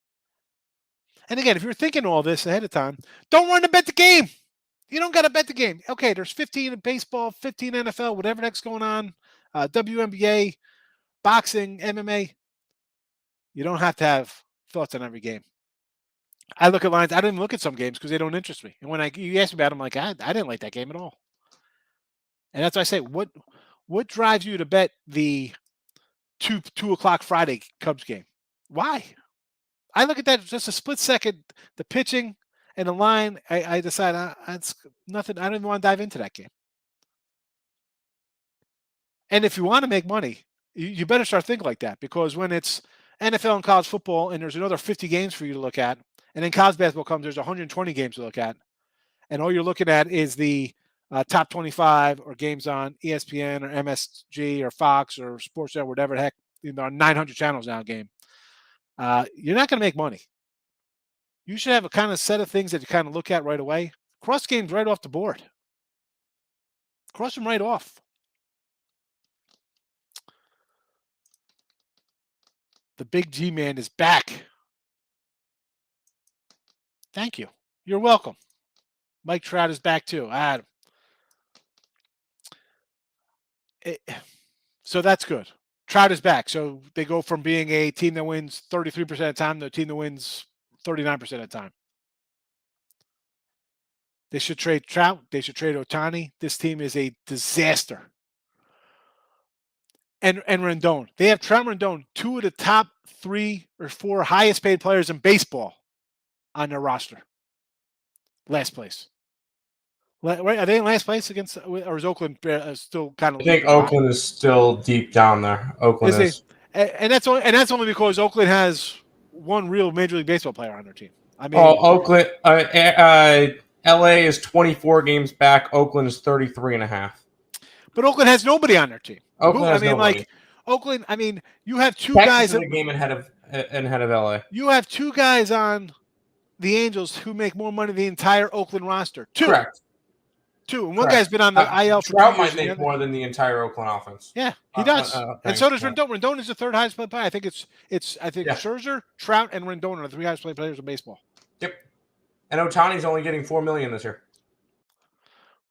And again, if you're thinking all this ahead of time, don't run to bet the game. You don't got to bet the game. Okay, there's 15 in baseball, 15 NFL, whatever next going on, WNBA, boxing, MMA. You don't have to have thoughts on every game. I look at lines. I don't even look at some games because they don't interest me. And when you ask me about it, I'm like, I didn't like that game at all. And that's why I say, what drives you to bet the 2 o'clock Friday Cubs game? Why? I look at that just a split second, the pitching and the line. I decide it's nothing. I don't even want to dive into that game. And if you want to make money, you better start thinking like that, because when it's NFL and college football and there's another 50 games for you to look at, and then college basketball comes, there's 120 games to look at, and all you're looking at is the top 25 or games on ESPN or MSG or Fox or Sportsnet, whatever the heck, 900 channels now game. You're not going to make money. You should have a kind of set of things that you kind of look at right away. Cross games right off the board. Cross them right off. The big G man is back. Thank you. You're welcome. Mike Trout is back too. So that's good. Trout is back. So they go from being a team that wins 33% of the time to a team that wins 39% of the time. They should trade Trout. They should trade Ohtani. This team is a disaster. And Rendon. They have Trout and Rendon, 2 of the top 3 or 4 highest paid players in baseball on their roster. Last place. Right? Are they in last place against, or is Oakland still kind of? I think Oakland is still deep down there. Oakland is. And that's only because Oakland has one real Major League Baseball player on their team. I mean, Oakland, LA is 24 games back. Oakland is 33.5. But Oakland has nobody on their team. Nobody. Oakland. I mean, you have two Texas guys. Is a game ahead of LA. You have 2 guys on the Angels who make more money than the entire Oakland roster. 2. Correct. 2. And one guy's been on the IL for 2 years. Trout might make more than the entire Oakland offense. Yeah, he does. And so does Rendon. Rendon is the 3rd highest paid player. I think Scherzer, Trout, and Rendon are the 3 highest paid players in baseball. Yep. And Ohtani's only getting $4 million this year.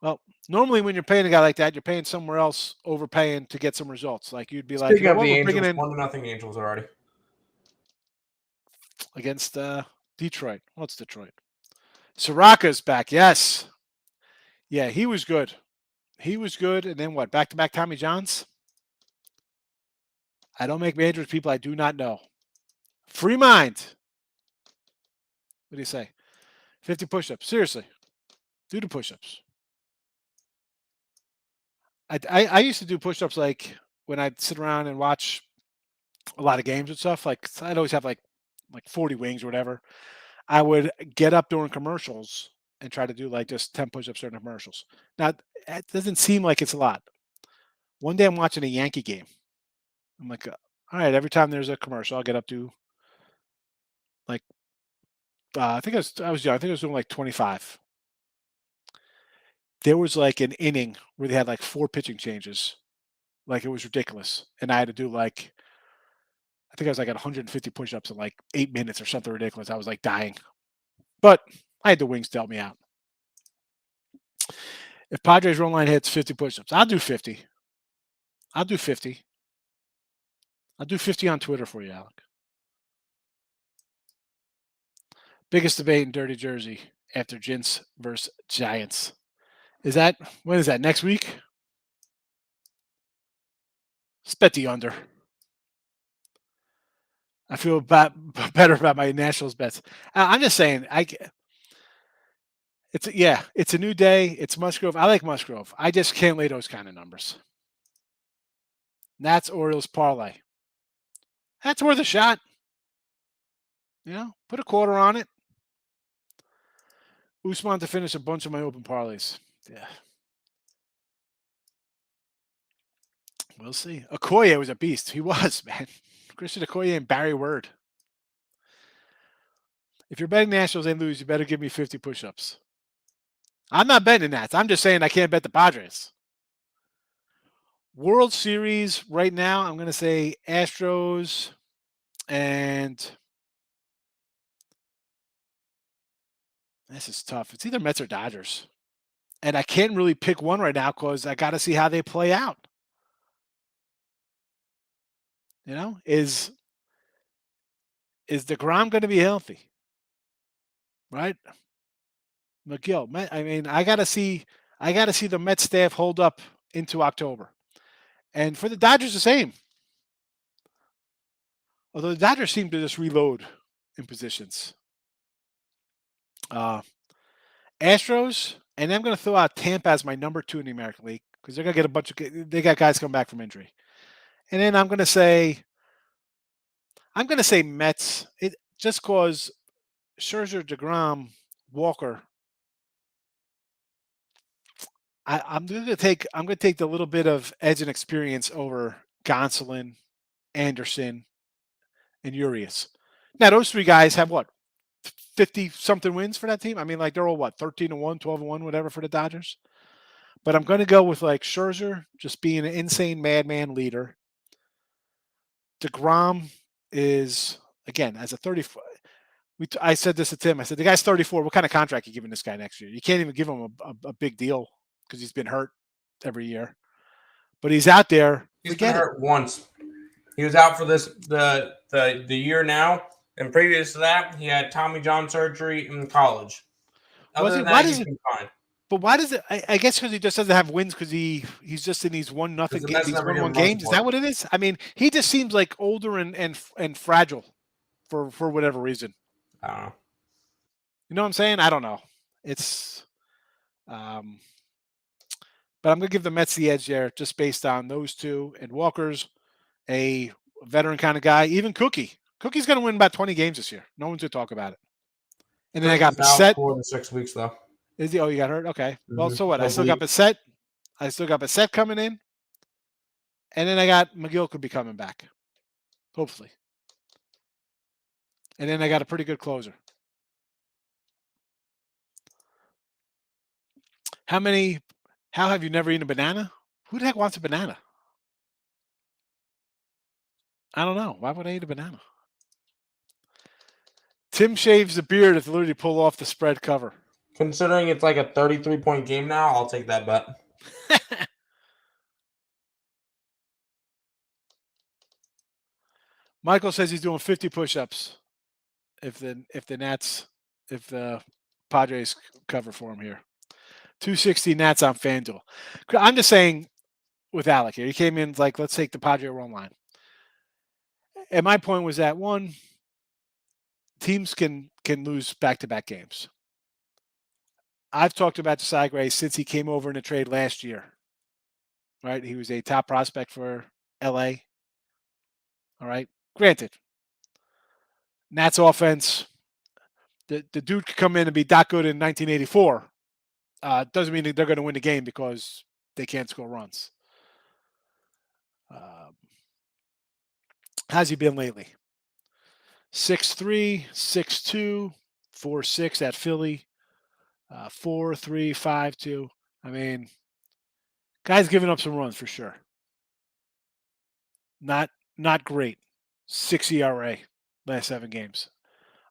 Well, normally when you're paying a guy like that, you're paying somewhere else, overpaying to get some results. Like you'd be Speaking like, of the Angels, in 1-0 Angels already against Detroit. What's Detroit? Soraka's back. Yes. Yeah, he was good. And then what? Back-to-back Tommy Johns? I don't make majors with people I do not know. Free mind. What do you say? 50 push-ups. Seriously. Do the push-ups. I used to do push-ups like when I'd sit around and watch a lot of games and stuff. Like I'd always have like 40 wings or whatever. I would get up during commercials and try to do like just 10 push-ups during commercials. Now it doesn't seem like it's a lot. One day I'm watching a Yankee game. I'm like, all right, every time there's a commercial, I'll get up to like I think I was young. I think I was doing like 25. There was like an inning where they had like 4 pitching changes. Like it was ridiculous. And I had to do like I think I was like at 150 push-ups in like 8 minutes or something ridiculous. I was like dying. But I had the wings to help me out. If Padres run line hits 50 push-ups, I'll do 50. I'll do 50. I'll do 50 on Twitter for you, Alec. Biggest debate in Dirty Jersey after Gents versus Giants. When is that? Next week? Let's bet the under. I feel better about my Nationals bets. I'm just saying, it's a new day. It's Musgrove. I like Musgrove. I just can't lay those kind of numbers. Nats Orioles parlay. That's worth a shot. Put a quarter on it. Usman to finish a bunch of my open parlays. Yeah. We'll see. Okoye was a beast. He was, man. Christian Okoye and Barry Word. If you're betting Nationals and lose, you better give me 50 push-ups. I'm not betting that. I'm just saying I can't bet the Padres. World Series right now, I'm going to say Astros and this is tough. It's either Mets or Dodgers. And I can't really pick one right now because I got to see how they play out. Is DeGrom going to be healthy? Right? McGill. I mean, I got to see the Mets staff hold up into October. And for the Dodgers, the same. Although the Dodgers seem to just reload in positions. Astros, and I'm going to throw out Tampa as my number 2 in the American League because they're going to get they got guys coming back from injury. And then I'm going to say Mets. Just because Scherzer, DeGrom, Walker. I'm going to take the little bit of edge and experience over Gonsolin, Anderson, and Urias. Now those 3 guys have what 50 something wins for that team. I mean, like they're all 13-1, 12-1, whatever for the Dodgers. But I'm going to go with like Scherzer just being an insane madman leader. DeGrom is again as a 34. I said this to Tim. I said the guy's 34. What kind of contract are you giving this guy next year? You can't even give him a big deal because he's been hurt every year. But he's out there. He's been hurt once. He was out for the year now, and previous to that, he had Tommy John surgery in college. Other than that, he's been fine. But why does it? I guess because he just doesn't have wins because he's just in these 1-0 games, these 1-1 games. Is that what it is? I mean, he just seems like older and fragile for whatever reason. I don't know. You know what I'm saying? I don't know. It's, but I'm gonna give the Mets the edge there just based on those 2 and Walker's a veteran kind of guy. Even Cookie's gonna win about 20 games this year. No one's gonna talk about it. And then I got Bissett for the 6 weeks though. Is he? Oh, you got hurt? Okay. Well, so what? I still got Bissett. Coming in. And then I got McGill could be coming back. Hopefully. And then I got a pretty good closer. How have you never eaten a banana? Who the heck wants a banana? I don't know. Why would I eat a banana? Tim shaves the beard to literally pull off the spread cover. Considering it's like a 33-point game now, I'll take that bet. Michael says he's doing 50 push-ups if the Padres cover for him here. 260 Nats on FanDuel. I'm just saying with Alec here, he came in like, let's take the Padre run line. And my point was that one, teams can lose back-to-back games. I've talked about Desagre since he came over in a trade last year. right? He was a top prospect for LA. All right. Granted, Nats offense, the dude could come in and be that good in 1984. Doesn't mean that they're going to win the game because they can't score runs. How's he been lately? 6'3", 6'2", 4'6" at Philly, 4'3", 5'2". I mean, guy's giving up some runs for sure. Not great. 6 ERA last 7 games.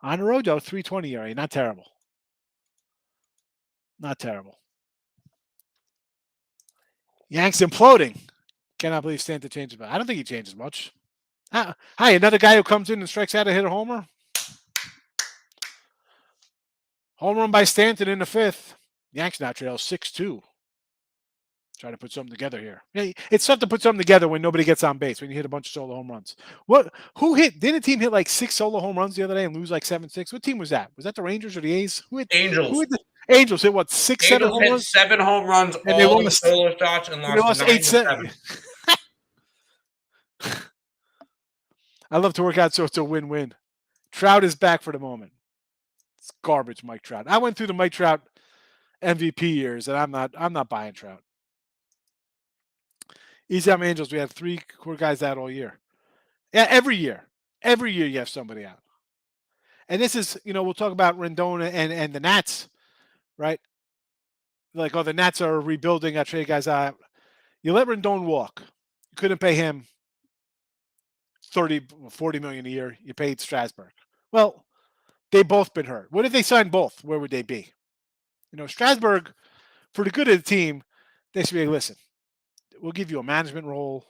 On the road though, 3.20 ERA. Not terrible. Not terrible. Yanks imploding. Cannot believe Stanton changes, but I don't think he changes much. Hi, another guy who comes in and strikes out and hit a homer. Home run by Stanton in the 5th. Yanks now trail 6-2. Try to put something together here. Yeah, it's tough to put something together when nobody gets on base, when you hit a bunch of solo home runs. Didn't a team hit like 6 solo home runs the other day and lose like 7-6? What team was that? Was that the Rangers or the A's? Angels. Angels hit what, 6, 7 home runs? 7 home runs, and they all the solo shots, and lost 9-7. I love to work out so it's a win-win. Trout is back for the moment. It's garbage, Mike Trout. I went through the Mike Trout MVP years, and I'm not buying Trout. Easy on Angels. We had 3 core guys out all year. Yeah, every year. Every year you have somebody out. And this is, we'll talk about Rendon and the Nats, right? Like, the Nats are rebuilding. I trade guys out. You let Rendon walk. You couldn't pay him $40 million a year. You paid Strasburg. Well, they both been hurt. What if they signed both? Where would they be? Strasburg, for the good of the team, they should be like, listen, we'll give you a management role,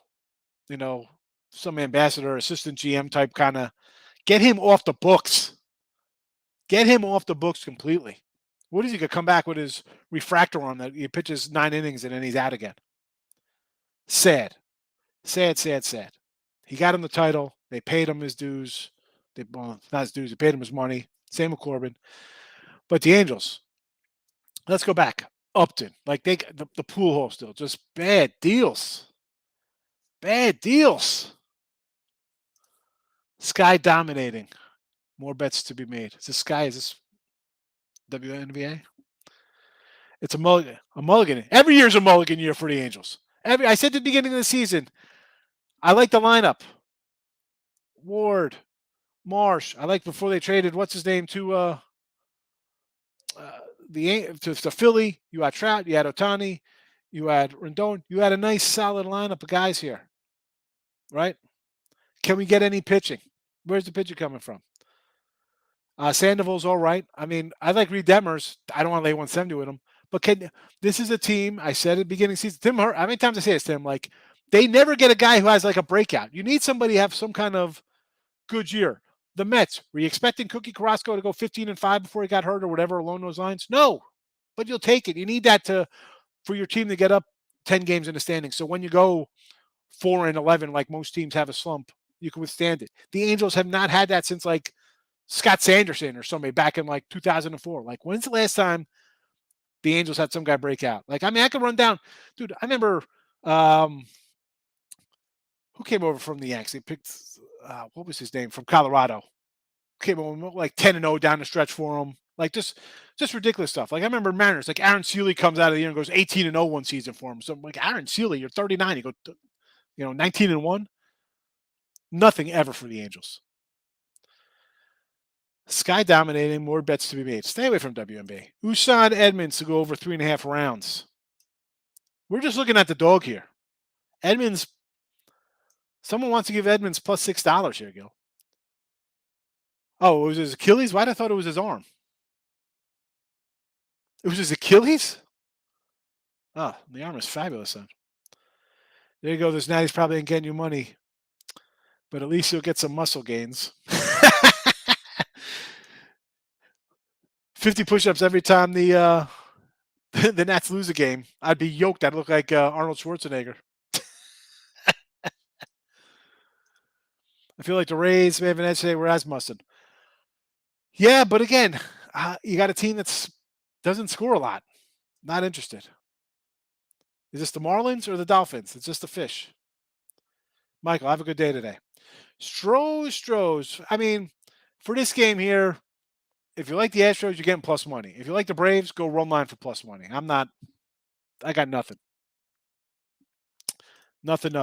some ambassador, assistant GM type kind of. Get him off the books. Get him off the books completely. What is he going to come back with his refractor on that he pitches 9 innings and then he's out again? Sad. He got him the title. They paid him his dues. Not his dues. They paid him his money. Same with Corbin. But the Angels, let's go back. Upton, like the pool hole still, just bad deals. Bad deals. Sky dominating. More bets to be made. Is this WNBA? It's a mulligan. Every year's a mulligan year for the Angels. I said at the beginning of the season, I like the lineup. Ward, Marsh. I like before they traded, what's his name, to Philly. You had Trout, you had Ohtani, you had Rendon. You had a nice solid lineup of guys here, right? Can we get any pitching? Where's the pitcher coming from? Sandoval's all right. I mean, I like Reed Detmers. I don't want to lay 170 with him. But this is a team, I said at the beginning of the season, Tim Hurt, how many times I say this, Tim? Like, they never get a guy who has like a breakout. You need somebody to have some kind of good year. The Mets, were you expecting Cookie Carrasco to go 15-5 before he got hurt or whatever along those lines? No, but you'll take it. You need that for your team to get up 10 games in the standings. So when you go 4-11, like most teams have a slump, you can withstand it. The Angels have not had that since like Scott Sanderson or somebody back in like 2004. Like, when's the last time the Angels had some guy break out? Like, I mean, I could run down. Dude, I remember who came over from the Yanks? They picked, what was his name, from Colorado. Came over like 10-0 down the stretch for him. Like, just ridiculous stuff. Like, I remember Mariners, like Aaron Seeley comes out of the year and goes 18-0 one season for him. So I'm like, Aaron Seeley, you're 39. You go, 19-1. Nothing ever for the Angels. Sky dominating, more bets to be made. Stay away from WNB. Ushan Edmonds to go over 3.5 rounds. We're just looking at the dog here. Edmonds, someone wants to give Edmonds plus $6 here, Gil. Oh, it was his Achilles? Why'd I thought it was his arm? It was his Achilles? Oh, the arm is fabulous then. There you go. This natty's probably ain't getting you money. But at least you'll get some muscle gains. 50 push-ups every time the Nats lose a game. I'd be yoked. I'd look like Arnold Schwarzenegger. I feel like the Rays may have an edge today. We're Rasmussen. Yeah, but again, you got a team that doesn't score a lot. Not interested. Is this the Marlins or the Dolphins? It's just a fish. Michael, have a good day today. Stros. I mean, for this game here, if you like the Astros, you're getting plus money. If you like the Braves, go run line for plus money. I got nothing. Nothing.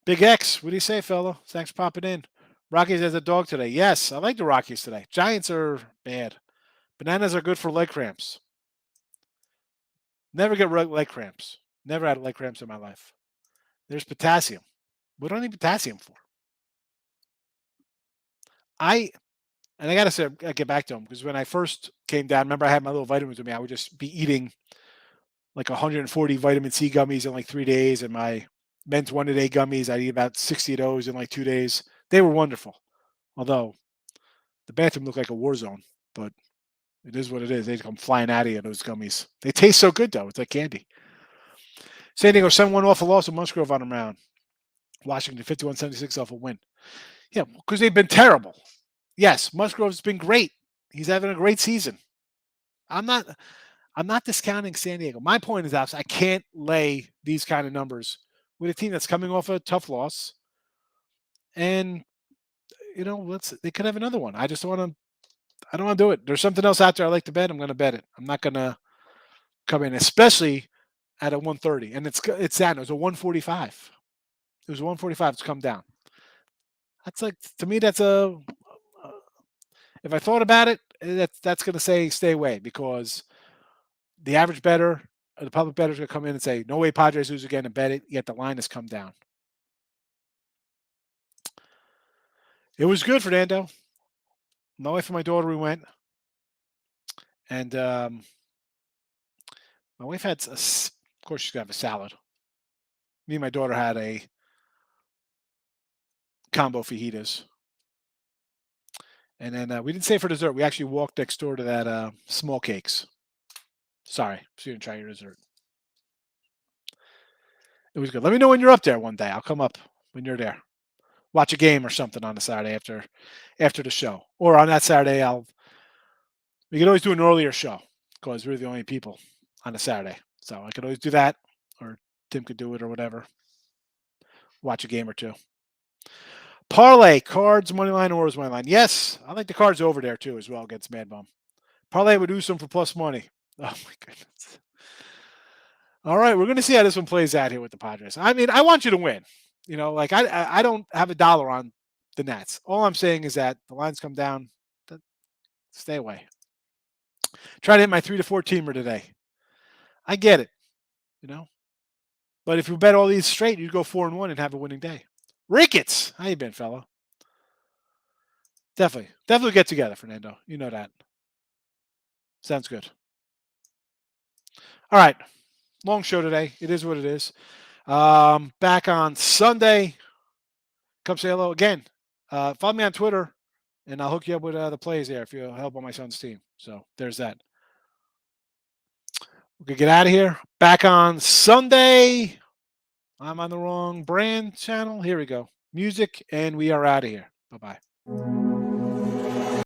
Big X, what do you say, fella? Thanks for popping in. Rockies as a dog today. Yes, I like the Rockies today. Giants are bad. Bananas are good for leg cramps. Never get leg cramps. Never had leg cramps in my life. There's potassium. What do I need potassium for? I gotta say, I get back to them because when I first came down, remember I had my little vitamins with me. I would just be eating like 140 vitamin C gummies in like 3 days, and my men's 1-a-day gummies. I'd eat about 60 of those in like 2 days. They were wonderful. Although the bathroom looked like a war zone, but it is what it is. They come flying out of you, those gummies. They taste so good though. It's like candy. San Diego 7-1 off a loss of Musgrove on the round. Washington 51-76 off a win. Yeah, because they've been terrible. Yes, Musgrove's been great. He's having a great season. I'm not discounting San Diego. My point is that I can't lay these kind of numbers with a team that's coming off a tough loss. And they could have another one. I don't want to do it. There's something else out there I like to bet. I'm going to bet it. I'm not going to come in, especially at a 130. And it's down. It was a 145. It was a 145. It's come down. That's like, to me, that's if I thought about it, that's going to say stay away, because the average bettor, the public bettor is going to come in and say, no way Padres lose again, and bet it, yet the line has come down. It was good, Fernando. My wife and my daughter, we went. And my wife had, of course, she's going to have a salad. Me and my daughter had a combo fajitas. And then we didn't stay for dessert. We actually walked next door to that Small Cakes. Sorry, so you didn't try your dessert. It was good. Let me know when you're up there one day. I'll come up when you're there. Watch a game or something on a Saturday after the show. Or on that Saturday, we could always do an earlier show because we're the only people on a Saturday. So I could always do that, or Tim could do it or whatever. Watch a game or two. Parlay, cards, money line, or money line. Yes, I like the cards over there too as well against Mad Bum. Parlay would do some for plus money. Oh my goodness. All right, we're going to see how this one plays out here with the Padres. I mean, I want you to win. I don't have a dollar on the Nats. All I'm saying is that the lines come down. Stay away. Try to hit my 3 to 4 teamer today. I get it, But if you bet all these straight, you'd go 4-1 and have a winning day. Ricketts, how you been, fella? Definitely get together, Fernando. You know that. Sounds good. All right, long show today. It is what it is. Back on Sunday. Come say hello again. Follow me on Twitter, and I'll hook you up with the plays there if you help on my son's team. So there's that. We can get out of here. Back on Sunday. I'm on the wrong brand channel. Here we go. Music, and we are out of here. Bye-bye.